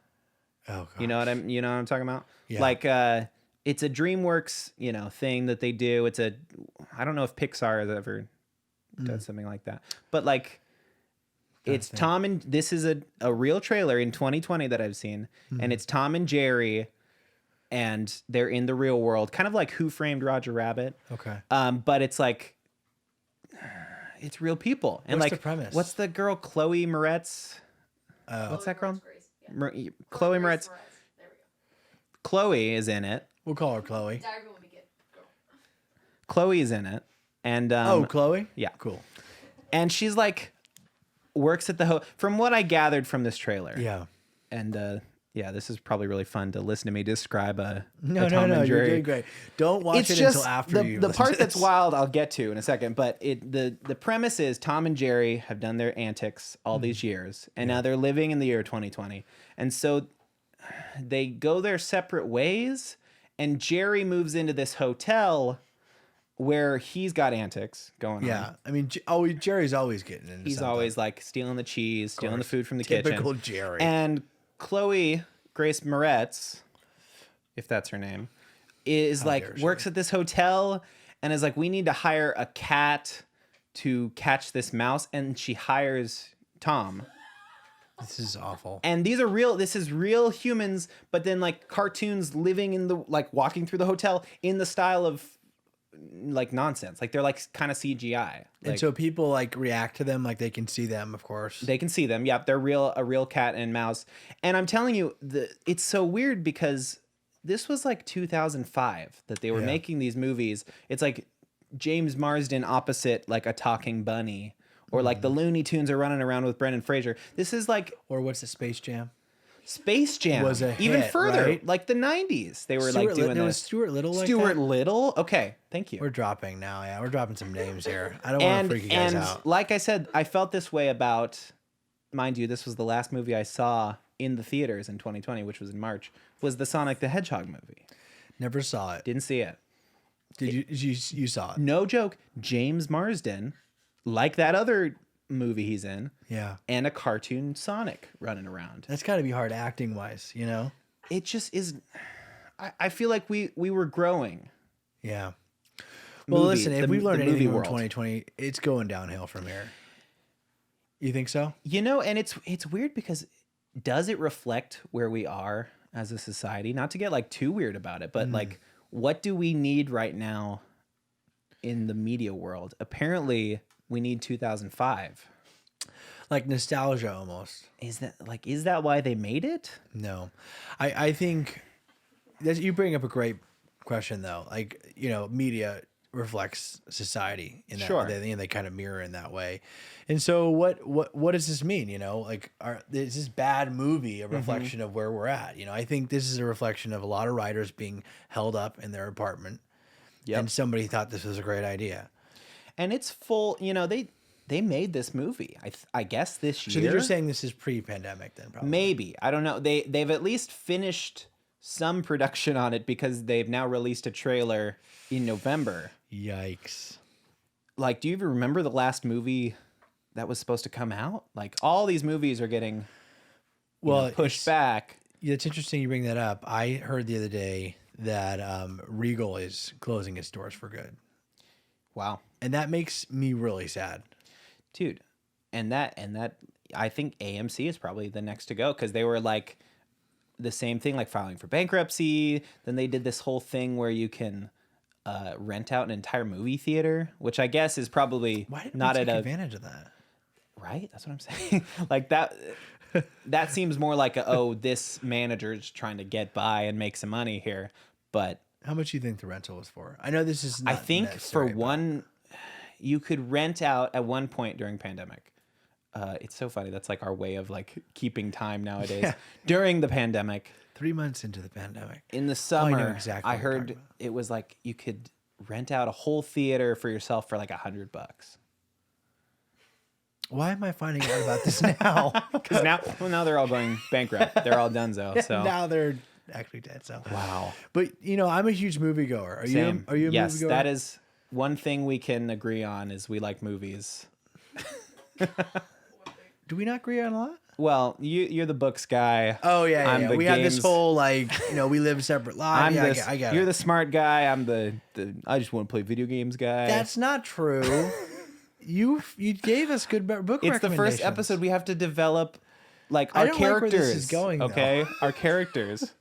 Oh, God. You know what I'm talking about? Yeah. Like it's a DreamWorks, thing that they do. I don't know if Pixar has ever done something like that. But like it's Tom and this is a real trailer in 2020 that I've seen, and it's Tom and Jerry and they're in the real world, kind of like Who Framed Roger Rabbit. Okay. But it's like it's real people. And What's like the premise? what's the girl Chloe Moretz? What's that girl? Grace? Yeah. Chloe Moretz. There we go. Chloe is in it. We'll call her Chloe. Diagram would be good. Girl. Chloe is in it. And Chloe? yeah. Cool. And she's like works at the from what I gathered from this trailer. Yeah. And this is probably really fun to listen to me describe a No, Tom and you're Jerry. doing great. Don't watch it until after you the listen part to that's this. wild I'll get to in a second, but the premise is Tom and Jerry have done their antics all these years, and now they're living in the year 2020, and so they go their separate ways, and Jerry moves into this hotel where he's got antics going on. Yeah. I mean, Jerry's always getting into He's something. always like stealing the cheese, stealing the food from the Typical kitchen. Jerry. And Chloe Grace Moretz, if that's her name, is like works at this hotel and is like, we need to hire a cat to catch this mouse, and she hires Tom. This is awful. And this is real humans, but then like cartoons living in the like walking through the hotel in the style of like nonsense. Like they're like kind of CGI. And Like, so people like react to them like they can see them, of course. they can see them. Yep, they're a real cat and mouse. And I'm telling you, it's so weird because this was like 2005 that they were making these movies. It's like James Marsden opposite like a talking bunny, or like the Looney Tunes are running around with Brendan Fraser. This is like Or what's the Space Jam? Space Jam Was a even hit, further, right? like the 90s. They were Stuart like doing there was this. Stuart Little like Stuart that? Little. Okay, thank you. We're dropping now, yeah. We're dropping some names here. I don't want to freak you guys out. Like I said, I felt this way about, mind you, this was the last movie I saw in the theaters in 2020, which was in March, was the Sonic the Hedgehog movie. Never saw it. Didn't see it. You saw it? No joke. James Marsden, like that other movie he's in, Yeah. and a cartoon Sonic running around. That's got to be hard acting wise, you know? It just is. I feel like we were growing. Yeah. Well, Movie- listen, if the- we've learned the movie anything from world. 2020, it's going downhill from here. You think so? And it's weird because does it reflect where we are as a society? Not to get like too weird about it, but like what do we need right now in the media world? Apparently, we need 2005. Like nostalgia almost. Is that why they made it? No. I think that you bring up a great question though. Like, media reflects society in that Sure. they kind of mirror in that way. And so what does this mean? Is this bad movie a reflection of where we're at? I think this is a reflection of a lot of writers being held up in their apartment Yep. and somebody thought this was a great idea. And it's full. They made this movie. I guess this So year. you're saying this is pre-pandemic then, probably? Maybe, I don't know. They've at least finished some production on it because they've now released a trailer in November. Yikes! Like, do you even remember the last movie that was supposed to come out? Like, all these movies are getting pushed back. Yeah, it's interesting you bring that up. I heard the other day that Regal is closing its doors for good, Wow, and that makes me really sad. dude. And that I think AMC is probably the next to go because they were like the same thing, like filing for bankruptcy. Then they did this whole thing where you can rent out an entire movie theater, which I guess is probably Why didn't not we at take a advantage of that? right. That's what I'm saying. Like that. That seems more like this manager's trying to get by and make some money here. But How much do you think the rental was for? I know this is. Not I think for necessary, but- one, you could rent out at one point during pandemic. It's so funny. That's like our way of like keeping time nowadays. Yeah. During the pandemic, 3 months into the pandemic. in the I summer, know exactly I what you're heard talking about. it was like you could rent out a whole theater for yourself for like $100. Why am I finding out about this now? Because now they're all going bankrupt. They're all donezo. So Now they're actually dead. So wow. But I'm a huge moviegoer. Are Same. you? Are you a yes, moviegoer? that is one thing we can agree on is we like movies. Do we not agree on a lot? Well, you're the books guy. Oh yeah, I'm yeah. the We have this games- whole we live separate lives. I'm I get you're it. the smart guy. I'm the I just want to play video games guy. That's not true. you gave us good book it's the first recommendations. episode we have to develop like I our don't like where characters. this is going, though. Okay, our characters.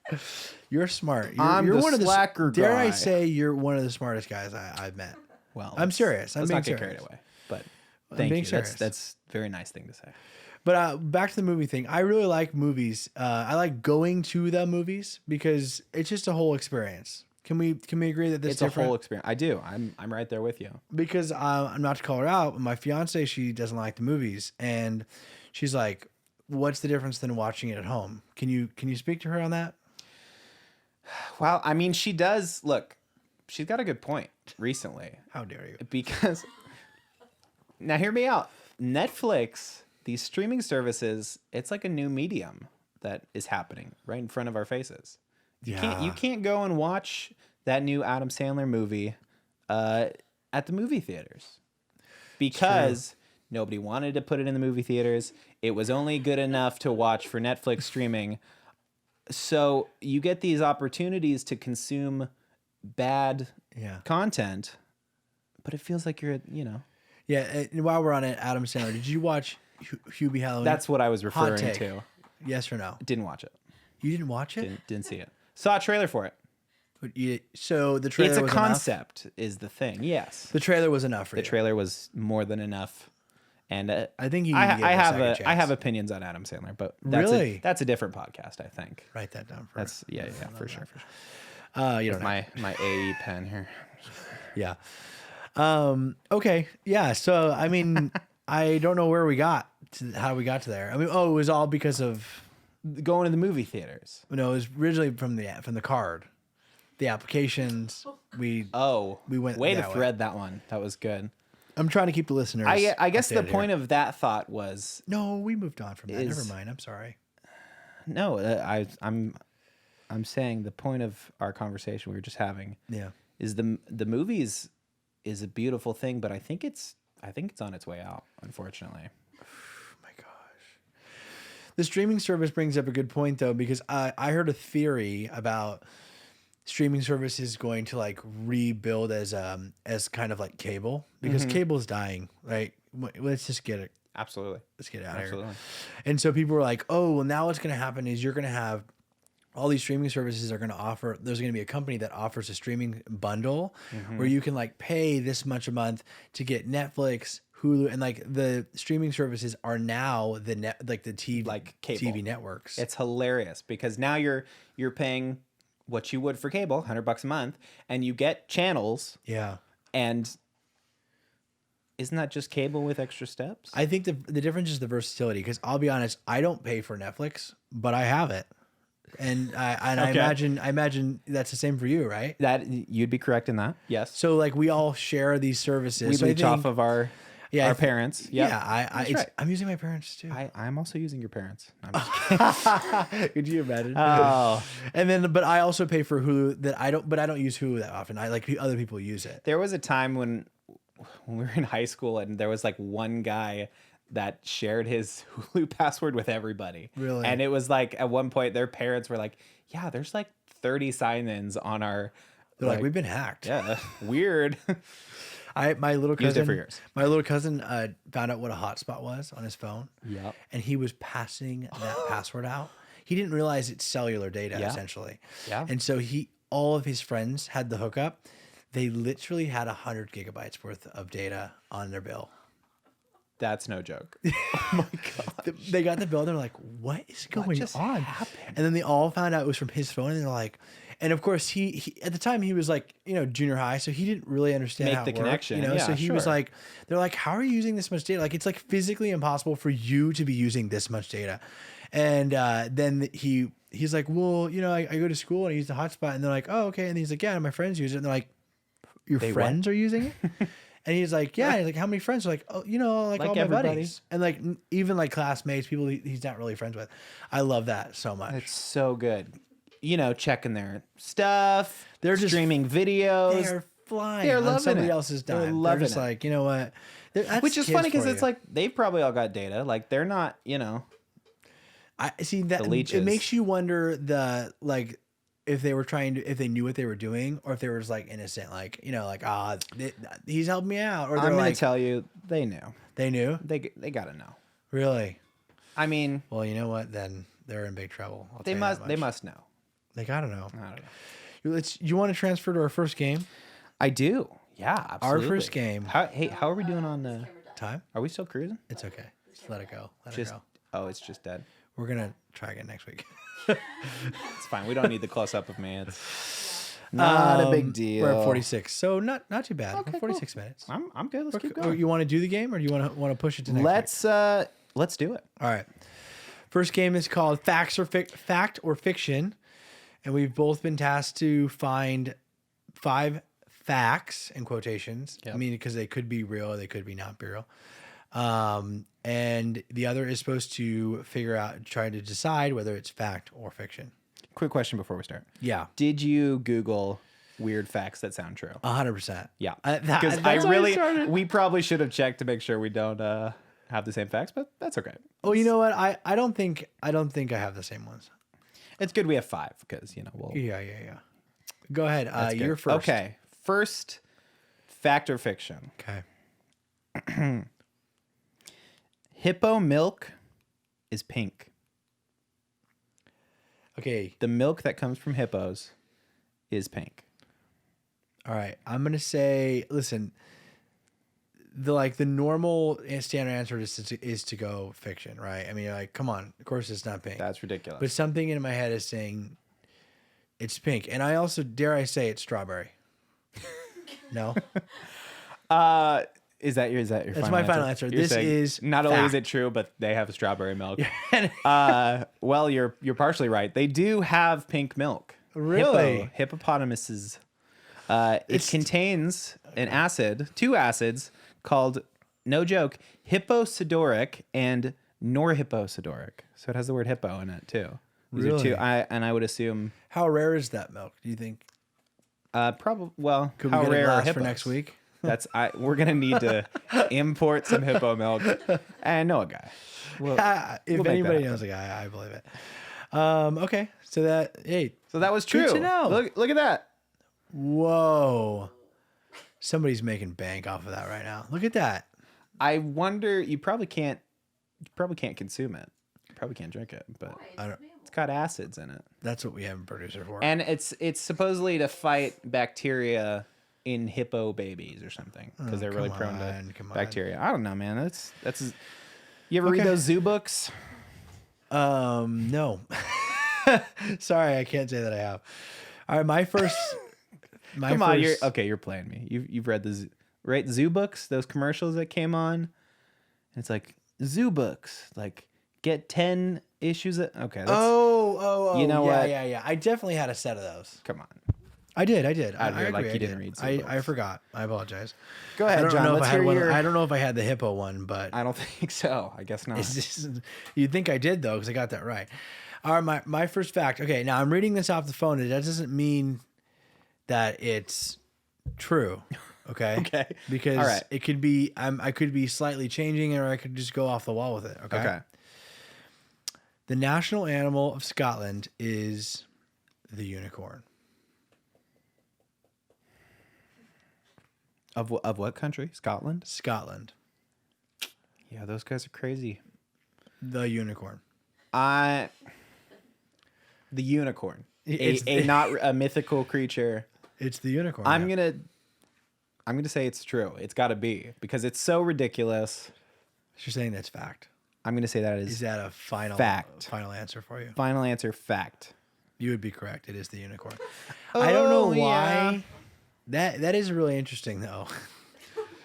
You're smart. You're, I'm you're the one of the slacker Dare I guy. say you're one of the smartest guys I've met. Well, I'm serious. I'm Let's being not get serious. carried away. But thank being you. serious. That's a very nice thing to say. But back to the movie thing. I really like movies. I like going to the movies because it's just a whole experience. Can we agree that this It's a whole experience. I do. I'm right there with you. Because I'm not to call her out, but my fiance, she doesn't like the movies, and she's like, "What's the difference than watching it at home?" Can you speak to her on that? Well, I mean, she does. Look, she's got a good point recently. How dare you? Because now hear me out. Netflix, these streaming services, it's like a new medium that is happening right in front of our faces. You can't go and watch that new Adam Sandler movie at the movie theaters because nobody wanted to put it in the movie theaters. It was only good enough to watch for Netflix streaming. So you get these opportunities to consume bad content, but it feels like you're, Yeah, and while we're on it, Adam Sandler, did you watch Hubie Halloween? That's what I was Hot referring take. to. Yes or no? Didn't watch it. You didn't watch it? Didn't see it. Saw a trailer for it. So the trailer It's a was enough? concept is the thing. Yes. The trailer was enough for The you. trailer was more than enough. And I think you I can give it a second I chance. have opinions on Adam Sandler, but that's Really? that's a different podcast, I think. Write that down for That's yeah, for sure. you don't know. My AE pen here. Yeah. Okay. Yeah. So I mean, I don't know where we got to how we got to there. I mean, it was all because of Going to the movie theaters. it was originally from the card, the applications. We went way to that way. thread that one. That was good. I'm trying to keep the listeners. I guess the updated point here. of that thought was No, we moved on from that. is- Never mind. I'm sorry. no. I'm saying the point of our conversation we were just having Yeah. is the movies is a beautiful thing, but I think it's on its way out, unfortunately. My gosh. The streaming service brings up a good point though, because I heard a theory about streaming services going to like rebuild as kind of like cable because cable's dying, right? Let's just get it. Absolutely. Let's get it out of Absolutely. here. And so people were like, oh, well, now what's going to happen is you're going to have all these streaming services are going to offer, there's going to be a company that offers a streaming bundle where you can like pay this much a month to get Netflix, Hulu, and like the streaming services are now the TV, Like cable. TV networks. It's hilarious because now you're paying what you would for cable, $100 a month, and you get channels. Yeah. And isn't that just cable with extra steps? I think the difference is the versatility because I'll be honest, I don't pay for Netflix, but I have it. And I Okay. imagine that's the same for you, right? That you'd be correct in that. Yes. So like we all share these services. We So I leech off think- of our I parents. Yep. Yeah, That's right. I'm using my parents too. I'm also using your parents. I'm just Could you imagine? Oh, And then, but I also pay for Hulu that I don't use Hulu that often. I like other people use it. there was a time when we were in high school and there was like one guy that shared his Hulu password with everybody. Really? And it was like at one point their parents were like, "Yeah, there's like 30 sign-ins on our." They're like, we've been hacked. Yeah, weird. My little Used it cousin for years. My little cousin found out what a hotspot was on his phone. Yep. And he was passing that password out. He didn't realize it's cellular data Yeah. essentially. Yeah. And so all of his friends had the hookup. They literally had 100 gigabytes worth of data on their bill. That's no joke. Oh my god. They got the bill. They're like, "What is going just on?" happened? And then they all found out it was from his phone. And they're like, and of course he at the time he was like, junior high, so he didn't really understand Make how the it worked, connection. So Yeah, he was sure. like, they're like, "How are you using this much data? Like it's like physically impossible for you to be using this much data." And then he's like, "Well, I go to school and I use the hotspot." And they're like, "Oh, okay." And he's like, "Yeah, my friends use it." And they're like, "Your They what? friends are using it?" And he's like, "Yeah." And he's like, "How many friends?" They're like, "Oh, like all my everybody. buddies." And like even like classmates, people he's not really friends with. I love that so much. It's so good. Checking their stuff. They're just- streaming videos. They're flying They're on loving somebody it. else's They're dime. They're loving just it. like, you know what? That's Which is kids funny because for it's you. like they've probably all got data. Like they're not, I see that the it leeches. makes you wonder if they were if they knew what they were doing or if they were just like innocent, like he's helped me out, or they're I'm gonna like tell you, they knew. they knew They gotta know. really. I mean, Well, you know what? Then they're in big trouble. I'll they tell you must. that They much. must know. They gotta know. I don't know. You want to transfer to our first game? I do. Yeah, absolutely. first game. How are we doing on? Camera died. Time? Are we still cruising? It's okay. Just let it go. Let Just it go. oh, it's just dead. We're gonna try again next week. It's fine. We don't need the close up of me. It's not a big deal. We're at 46, so not too bad. Okay, 46 minutes. I'm good. Let's keep Oh, going. you want to do the game, or do you want to push it to next week? Let's do it. All right. First game is called Fact or Fiction, and we've both been tasked to find 5 facts in quotations. Yep. I mean, because they could be real, they could be not be real. And the other is supposed to try to decide whether it's fact or fiction. Quick question before we start. Yeah, Did you Google weird facts that sound true? 100%. Yeah, Because because we probably should have checked to make sure we don't have the same facts, but that's okay. Oh, you know what? I don't think I have the same ones. It's good we have 5 because we'll. Yeah. Go ahead. That's good. You're first. Okay, first fact or fiction. Okay. Hippo milk is pink. Okay. The milk that comes from hippos is pink. All right. I'm gonna say. Listen. The normal standard answer is to go fiction, right? I mean, you're like, come on. Of course, it's not pink. That's ridiculous. But something in my head is saying it's pink, and I also dare I say it's strawberry. No. Is that your That's my final answer. You're This saying is not only is fact. it true, but they have strawberry milk. Well, you're partially right. They do have pink milk. Really? Hippopotamuses. It contains two acids called, no joke, hipposudoric and norhipposudoric. So it has the word hippo in it too. These are Really? two. I would assume How rare is that milk? Do you think? probably. Well, Could we how get a rare are glass for hippos? next week? We're gonna need to import some hippo milk. I know a guy. If We'll make that anybody happen. knows a guy, I believe it. Okay, so So that was true. Good to know. Look at that. whoa, somebody's making bank off of that right now. Look at that. I wonder. You probably can't consume it. You probably can't drink it, but I don't. it's got acids in it, That's what we have a producer for. and it's supposedly to fight bacteria in hippo babies or something because they're really come prone on, to come on. bacteria. I don't know, man. That's. You ever read those zoo books? No. Sorry, I can't say that I have. All right, my first. Come on, you're playing me. You've read the zoo books, those commercials that came on. And it's like zoo books, like get 10 issues. Okay. That's, Oh. You know yeah, what? Yeah. I definitely had a set of those. Come on. I did. Out of I here, like agree, you I didn't did. read some I books. forgot. I apologize. Go I ahead, don't John. know if Let's I had hear one. your... I don't know if I had the hippo one, but I don't think so. I guess not. it's just, you'd think I did though, because I got that right. All right, my first fact. Okay, now I'm reading this off the phone, and that doesn't mean that it's true. Okay. Okay. Because All right. it could be I could be slightly changing it, or I could just go off the wall with it. Okay. Okay. The national animal of Scotland is the unicorn. Of what country? Scotland? Scotland. Yeah, those guys are crazy. The unicorn. The unicorn. It's A not a mythical creature. It's the unicorn. I'm yeah. gonna say it's true. It's got to be because it's so ridiculous. You're saying that's fact. I'm gonna say that Is that a final fact. Final answer for you? Final answer fact. You would be correct. It is the unicorn. I don't know Oh, why. That is really interesting though.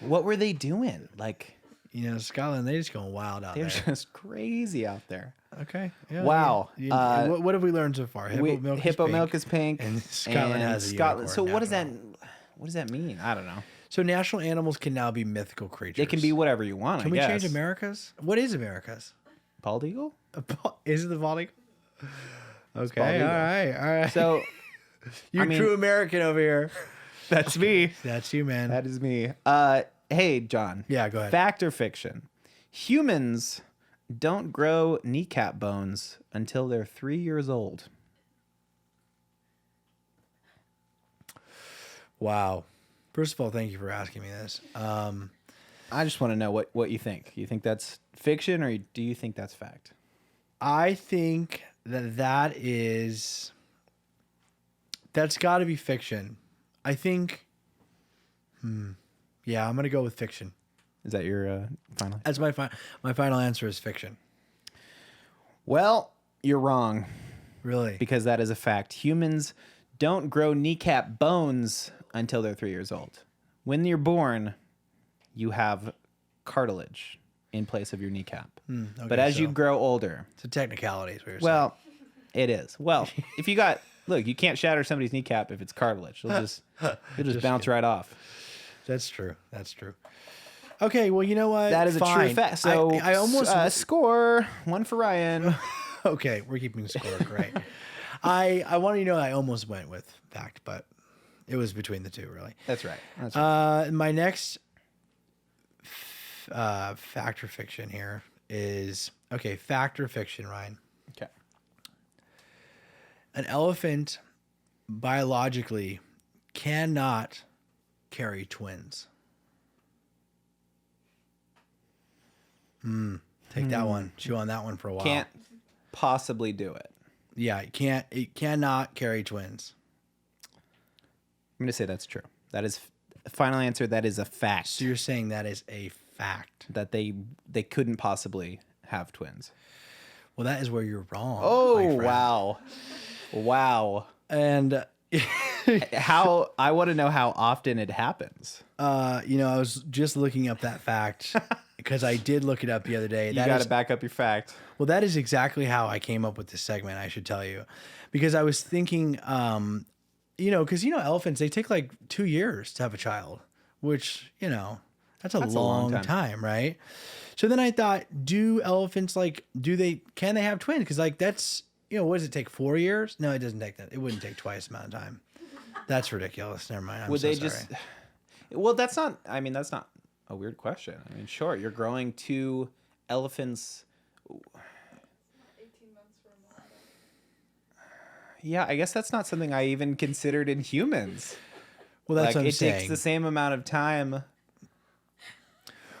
What were they doing? Like You know, Scotland, they just going wild out they're there. just crazy out there. Okay. Yeah, Wow. what have we learned so far? Hippo milk is pink. pink, and Scotland has a unicorn So what does that? national. What does that mean? I don't know. So national animals can now be mythical creatures. They can be whatever you want. Can I we guess. change America's? What is America's? Bald eagle? Is it the bald eagle? bald Okay. eagle. All right. So You're I mean- true American over here. that's me. That's you, man. That is me. Hey, John. Yeah, go ahead. Fact or fiction? Humans don't grow kneecap bones until they're 3 years old. Wow. First of all, thank you for asking me this. I just want to know what you think. You think that's fiction or do you think that's fact? I think that's got to be fiction. I think. Yeah, I'm gonna go with fiction. Is that your final? That's my final answer is fiction. Well, you're wrong Really? because that is a fact. Humans don't grow kneecap bones until they're 3 years old. When you're born, you have cartilage in place of your kneecap. Okay, but as you so grow older, it's a technicality, is what you're well, it is. Well, if you got look, you can't shatter somebody's kneecap if it's cartilage. It'll just bounce right off. saying. That's true. That's true. Okay, well, you know what? That is a true Fine. fact. So I almost score 1 for Ryan. Okay, we're keeping score. Great. I want you to know I almost went with fact, but it was between the two, really. That's right. That's right. My next fact or fiction here is okay. Fact or fiction, Ryan? Okay. An elephant biologically cannot carry twins. Take that one. Chew on that one for a while. Can't possibly do it. Yeah, it can't. It cannot carry twins. I'm going to say that's true. That is final answer. That is a fact So you're saying that is a fact? that they couldn't possibly have twins. Well, that is where you're wrong. my Oh, friend. wow. Wow. And How I want to know how often it happens. I was just looking up that fact because I did look it up the other day. You That got is- to back up your fact. Well, that is exactly how I came up with this segment, I should tell you. Because I was thinking, because, elephants, they take like 2 years to have a child, which, that's a long time, right? So then I thought, do elephants, can they have twins? Because, that's, what does it take, 4 years? No, it doesn't take that. It wouldn't take twice the amount of time. That's ridiculous. Never mind. Would they just... Well, that's not a weird question. I mean, sure, you're growing 2 elephants... 18 months for a model. Yeah, I guess that's not something I even considered in humans. Well, that's what I'm it saying. takes the same amount of time. Well,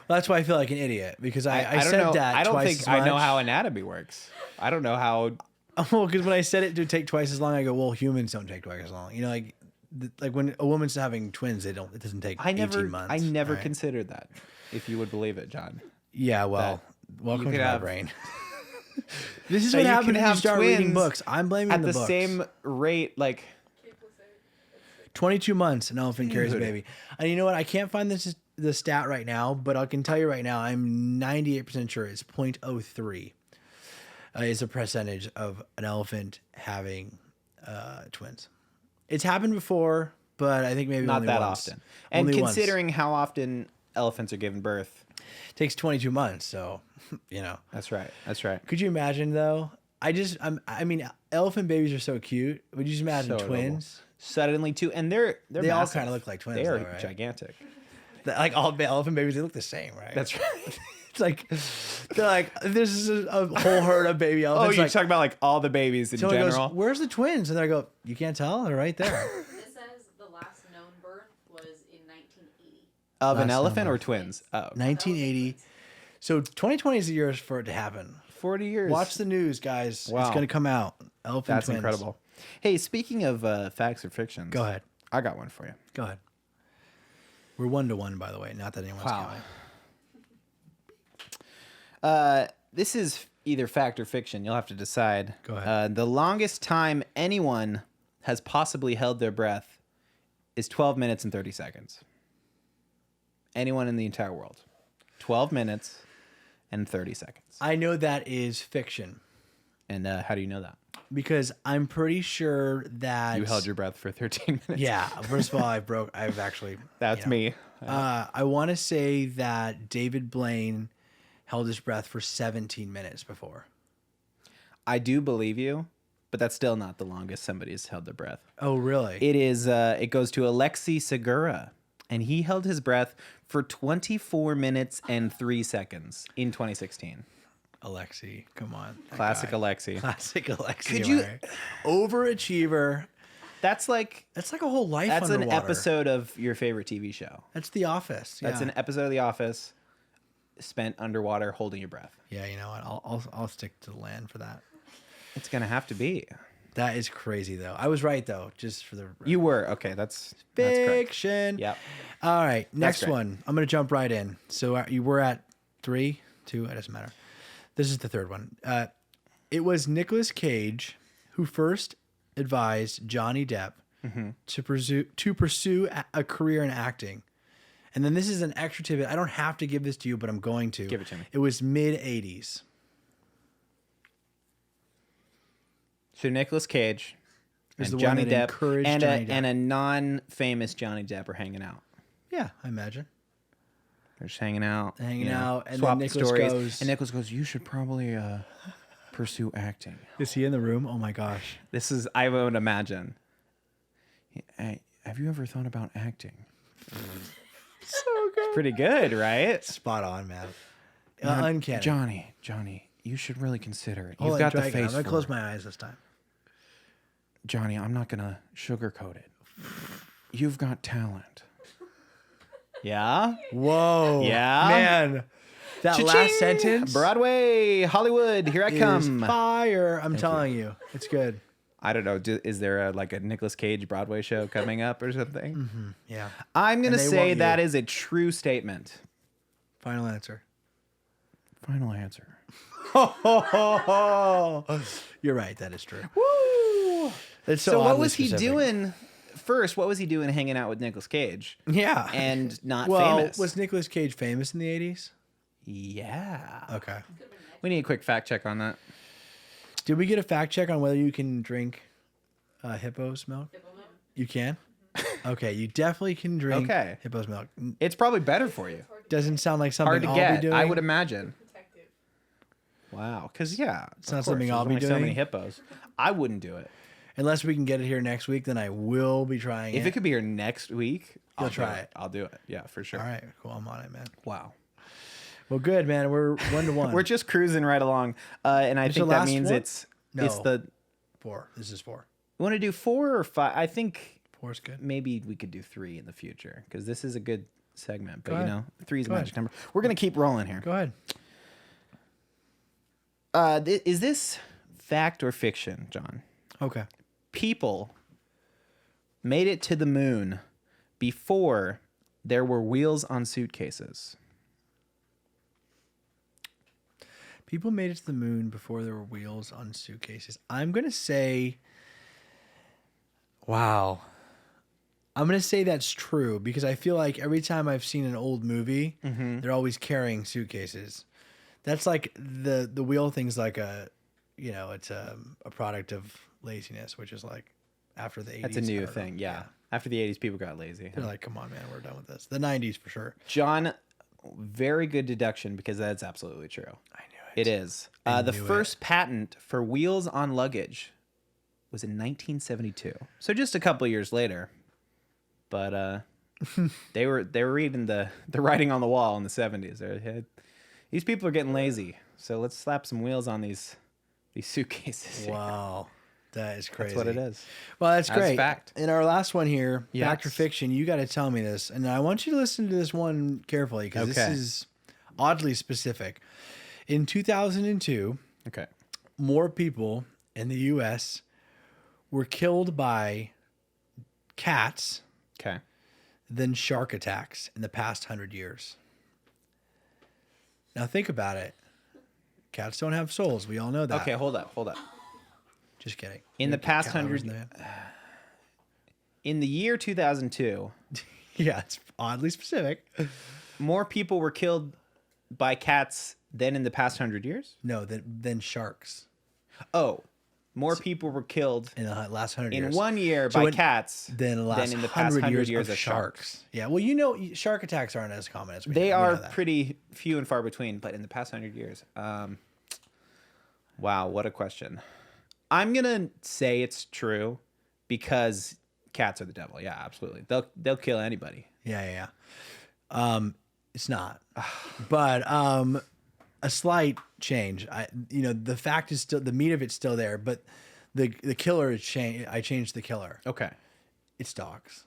that's why I feel like an idiot, because I don't said know. that I don't twice think as I know much. how anatomy works. I don't know how. Well, because when I said it to take twice as long, I go, well, humans don't take twice as long. Like when a woman's having twins, it doesn't take 18 months. I never right? considered that. If you would believe it, John. Yeah, well, welcome you to could my have- brain. This is So what you happens can when you have start reading twins books. I'm blaming At the the books. same rate, like 22 months, an elephant carries a Dude. baby. And you know what? I can't find the stat right now, but I can tell you right now, I'm 98% sure it's 0.03. is the percentage of an elephant having twins. It's happened before, but I think maybe Not only that once. often. And Only once. considering how often elephants are given birth, It takes 22 months, so that's right. That's right. Could you imagine though? I mean, elephant babies are so cute. Would you just imagine So adorable. twins? Suddenly, too, and they're They all massive. kind of look like twins. They are though, right? gigantic. Like all elephant babies, they look the same, right? That's right. It's like they're like this is a whole herd of baby Oh, elephants. you're like, talking about like all the babies in someone general. goes, "Where's the twins?" And I go, "You can't tell. They're right there." It says the last known birth was in 1980. Of an Last elephant number. or twins? Oh, 1980. So 2020 is the year for it to happen. 40 years. Watch the news, guys. Wow. It's going to come out. Elephant That's twins. incredible. Hey, speaking of facts or fictions, Go ahead. I got one for you. Go ahead. We're 1-1, by the way. Not that anyone's Wow. counting. This is either fact or fiction. You'll have to decide. Go ahead. The longest time anyone has possibly held their breath is 12 minutes and 30 seconds. Anyone in the entire world. 12 minutes and 30 seconds. I know that is fiction And how do you know that? because I'm pretty sure that You held your breath for 13 minutes. Yeah. First of all, I've actually. That's me. I want to say that David Blaine held his breath for 17 minutes before. I do believe you, but that's still not the longest somebody's held their breath. Oh, really? It is. It goes to Alexei Segura, and he held his breath for 24 minutes and 3 seconds in 2016. Alexi, come on. That Classic guy. Alexei. Classic Alexi. Could you- right? Overachiever. That's like That's like a whole life that's underwater. an episode of your favorite TV show. That's The Office. That's yeah. an episode of The Office spent underwater holding your breath. Yeah, you know what? I'll stick to the land for that. It's gonna have to be. That is crazy though. I was right though, just for the You were okay. That's correct. fiction. Yep. All right, next great. one. I'm gonna jump right in. So you were at 3, 2. It doesn't matter. This is the third one. It was Nicolas Cage who first advised Johnny Depp to pursue a career in acting. And then this is an extra tidbit. I don't have to give this to you, but I'm going to. Give it to me. It was mid 80s. So Nicolas Cage Is and the one Johnny that Depp encouraged and Johnny Depp. and a non-famous Johnny Depp are hanging out. Yeah, I imagine. They're just hanging out, Hanging out, and then swap Nicolas stories. goes- And Nicholas goes, "You should probably pursue acting." Is he in the room? Oh my gosh. This is, I would imagine. Hey, have you ever thought about acting? So good. Pretty good, right? Spot on, man. Uncanny. Johnny, you should really consider it. Hold You've on, got the try again. face I'm gonna for close it. my eyes this time. Johnny, I'm not gonna sugarcoat it. You've got talent. Yeah. Whoa. Yeah? Man. That Cha-ching! last sentence Broadway, Hollywood, here I is come. fire. I'm telling you. It's good. I don't know. Is there like a Nicolas Cage Broadway show coming up or something? Yeah. I'm gonna And they say want you. that is a true statement. Final answer. Final answer. You're right. That is true. Woo! It's So what oddly was he specific. doing? First, what was he doing hanging out with Nicolas Cage Yeah. and not well, famous? was Nicolas Cage famous in the 80s? Yeah. Okay. We need a quick fact check on that. Did we get a fact check on whether you can drink hippo's milk? You can? Okay. You definitely can drink Okay. hippo's milk. It's probably better for you. Doesn't sound like something Hard to I'll get, be doing. I would imagine. Protective. Wow. Because yeah, It's not something I'll be So many doing. hippos. I wouldn't do it. Unless we can get it here next week, then I will be trying If it could be here next week, I'll You'll try do it. I'll do it. Yeah, for sure. All right. Cool. I'm on it, man. Wow. Well, good, man. We're 1-1. We're just cruising right along, and I Is the think that last means one? it's No. the. 4. This is 4. You want to do 4 or 5? I think 4 is good. maybe we could do 3 in the future because this is a good segment. But Go you ahead. know, 3 is a Go magic ahead. number. We're gonna keep rolling here. Go ahead. Is this fact or fiction, John? Okay. People made it to the moon before there were wheels on suitcases. People made it to the moon before there were wheels on suitcases. I'm going to say, wow. I'm going to say that's true because I feel like every time I've seen an old movie, they're always carrying suitcases. That's like the wheel thing's like a you know, it's a product of laziness, which is like after the 80s. That's a new thing. Yeah. After the 80s, people got lazy. They're like, come on, man, we're done with this. The 90s for sure. John, very good deduction because that's absolutely true. I knew it. It is. I The knew first patent for wheels on luggage was in 1972. So just a couple of years later. But they were reading the writing on the wall in the 70s. These people are getting lazy. So let's slap some wheels on these suitcases. here. Wow. That is crazy. That's what it is. Well, that's That's great. fact. In our last one here, fact or Yes. fiction, you got to tell me this. And I want you to listen to this one carefully because Okay. this is oddly specific. In 2002, Okay. more people in the U.S. were killed by cats Okay. than shark attacks in the past 100 years. Now think about it. Cats don't have souls. We all know that. Okay, hold up. Just kidding. In the past Cat lovers 100 know. In the year 2002, Yeah, it's oddly specific. more people were killed by cats than in the past 100 years? No, than sharks Oh, more people were killed in the last 100 in years. 1 year So by in- cats than the last in the past 100 years of of sharks. sharks. Yeah, well, you know, shark attacks aren't as common as we They we are know that. pretty few and far between, but in the past 100 years. Wow, what a question. I'm going to say it's true because cats are the devil. Yeah, absolutely. They'll kill anybody. Yeah. It's not, but a slight change. The fact is still the meat of it's still there, but the killer is changed. I changed the killer. Okay. It's dogs.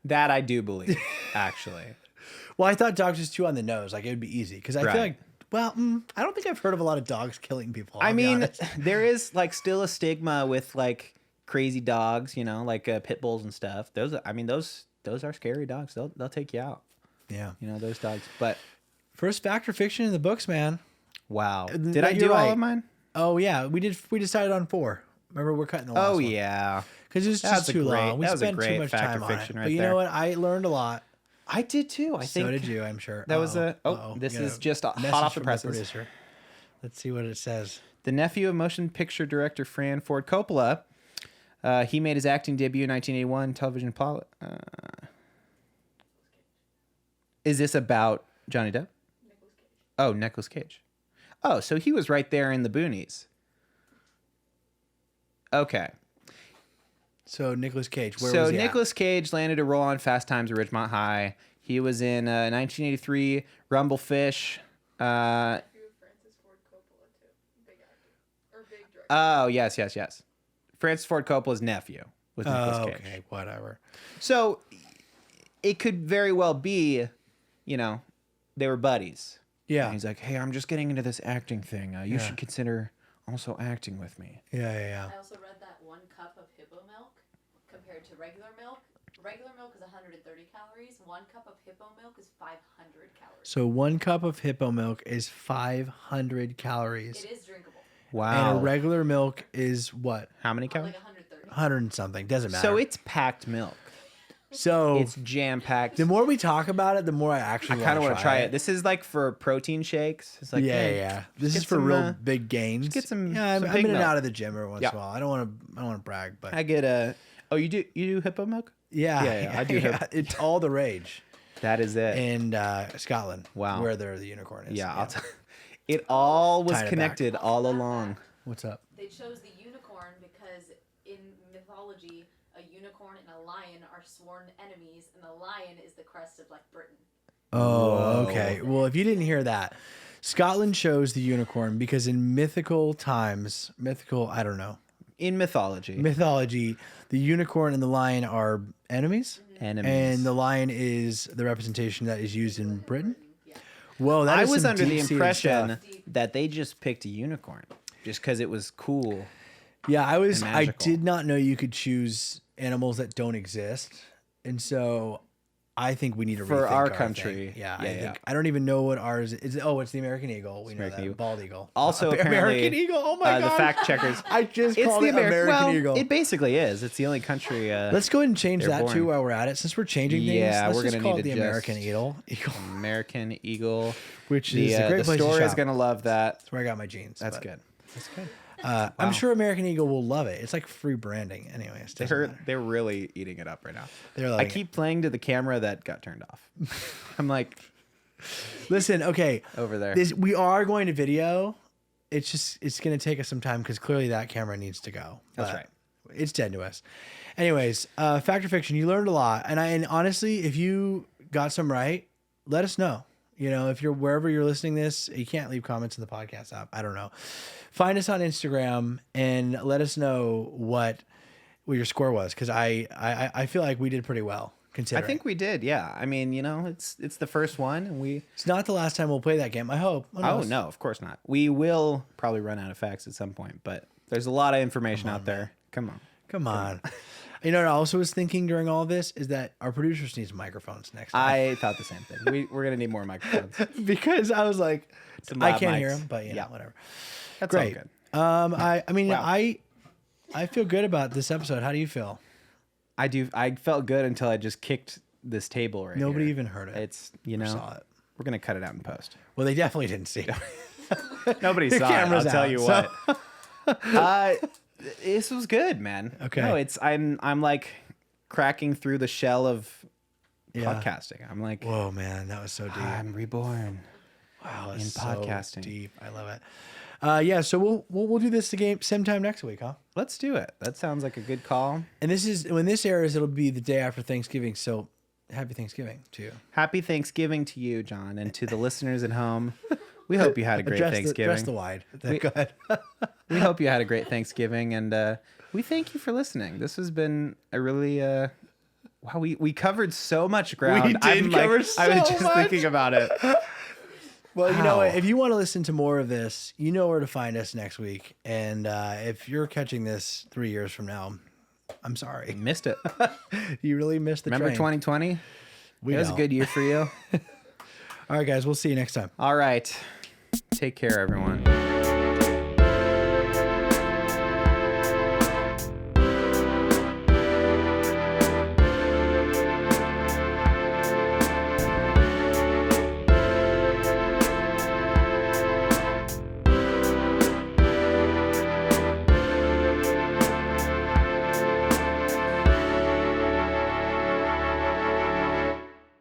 That I do believe, actually. Well, I thought dogs was too on the nose. Like it would be easy because I Right. feel like, I don't think I've heard of a lot of dogs killing people. I I'll be mean, honest. there is like still a stigma with like crazy dogs, like pit bulls and stuff. Those are scary dogs. They'll take you out. Yeah. Those dogs. But First fact or fiction in the books, man. wow, Th- did I you're do all right. of mine? Oh yeah, we did. We decided on 4. Remember, we're cutting the last Oh one. yeah, Because it's That just was a too great- long. We that was a spent too great much fact or time on it. fiction But right you there. know what? I learned a lot. I did too. I think So did you, I'm sure. that was a. Oh, Uh-oh. this You got is a just hot message off the from presses. producer. Let's see what it says. The nephew of motion picture director Fran Ford Coppola. He made his acting debut in 1981 television. Is this about Johnny Depp? Nicolas Cage. Oh, Nicolas Cage. Oh, so he was right there in the boonies. Okay. So Nicolas Cage, where So was he at? Nicolas Cage landed a role on Fast Times at Ridgemont High. He was in 1983 Rumblefish. Nephew of Francis Ford Coppola too. Big actor. Or big director. Oh, yes. Francis Ford Coppola's nephew was Nicolas Oh, Cage. okay, whatever. So it could very well be, they were buddies. Yeah. And he's like, hey, I'm just getting into this acting thing. You should consider also acting with me. Yeah. I also read that 1 cup of hippo milk compared to regular milk. Regular milk is 130 calories. 1 cup of hippo milk is 500 calories. So 1 cup of hippo milk is 500 calories. It is drinkable. Wow. And a regular milk is what? How many calories? Like 130. 100 and something. Doesn't matter. So it's packed milk. So It's jam packed. the more we talk about it, the more I actually I kind of want want to try it. This is like for protein shakes. It's like, hey, yeah. This get is for some, real big gains. get some- Yeah, some I'm pig in and milk. out of the gym every once Yeah. in a while. I don't want to brag, but I get a. Oh, you do hippo milk? yeah, Yeah, I do have- It's all the rage That is it. in Scotland. Wow. where the unicorn is. Yeah, it all was Tied it back. connected all along. What's up? They chose the unicorn because in mythology, a unicorn and a lion are sworn enemies, and the lion is the crest of like Britain. Oh, Whoa. okay. Well, if you didn't hear that, Scotland chose the unicorn because in I don't know, In mythology, the unicorn and the lion are enemies. enemies. And the lion is the representation that is used in Britain. Whoa, that I is was some under the deep-seated impression stuff. that they just picked a unicorn just because it was cool. Yeah, I magical. did not know you could choose animals that don't exist, and so I think we need to For rethink our thing. country. Yeah, Yeah, I yeah. think I don't even know what ours is. Oh, it's the American eagle. We know American that eagle. bald eagle. Also, American apparently, eagle. Oh my the god, fact checkers. I just It's called the it American well, eagle. It basically is. It's the only country. Let's go ahead and change they're that too born. while we're at it. Since we're changing things, Yeah, let's we're just gonna call need it the to American just- eagle, American eagle. which The, is a great the place store to is shop. gonna love that. That's where I got my jeans. That's but good. That's good. I'm sure American Eagle will love it. It's like free branding. Anyways, They're really eating it up right now. They're I like, keep playing to the camera that got turned off. I'm like listen, okay, over there. we are going to video. It's going to take us some time because clearly that camera needs to go. That's But right. It's dead to us. Anyways, fact or fiction, you learned a lot. And honestly, if you got some right, let us know. You know, if you're wherever you're listening this, you can't leave comments in the podcast app. I don't know. Find us on Instagram and let us know what your score was. Cause I feel like we did pretty well I considering. think we did. Yeah. I mean, you know, it's the first one, and It's not the last time we'll play that game. I hope. Who Oh knows? no, of course not. We will probably run out of facts at some point, but there's a lot of information out there. Come on. Come on. You know what I also was thinking during all this is that our producers need some microphones next time. I thought the same thing. We're gonna need more microphones. Because I was like, Some I loud can't mics. hear them, but yeah, Yeah. whatever. That's Great. all good. I mean, Wow. I feel good about this episode. How do you feel? I do. I felt good until I just kicked this table right Nobody here. even heard it. It's saw it. We're gonna cut it out in post. Well, they definitely didn't see it. Nobody The saw it. I'll camera's tell out, you so- what. This was good, man. Okay. No, I'm like cracking through the shell of Yeah. podcasting. I'm like, Whoa, man, that was so deep. I'm reborn. Wow, in that's so podcasting. deep. I love it. Yeah, so we'll do this again same time next week, huh? Let's do it. That sounds like a good call. And this is when this airs, it'll be the day after Thanksgiving. So happy Thanksgiving to you. Happy Thanksgiving to you, John, and to the listeners at home. We hope you had a great Thanksgiving. Address the wide. Go ahead. We hope you had a great Thanksgiving, and we thank you for listening. This has been a really wow. We covered so much ground. We did cover I was so just much. thinking about it. Well, you know Wow. what? If you want to listen to more of this, you know where to find us next week. And if you're catching this 3 years from now, I'm sorry. Missed it. You really missed the Remember train. 2020? It was a don't. good year for you. All right, guys. We'll see you next time. All right. Take care, everyone.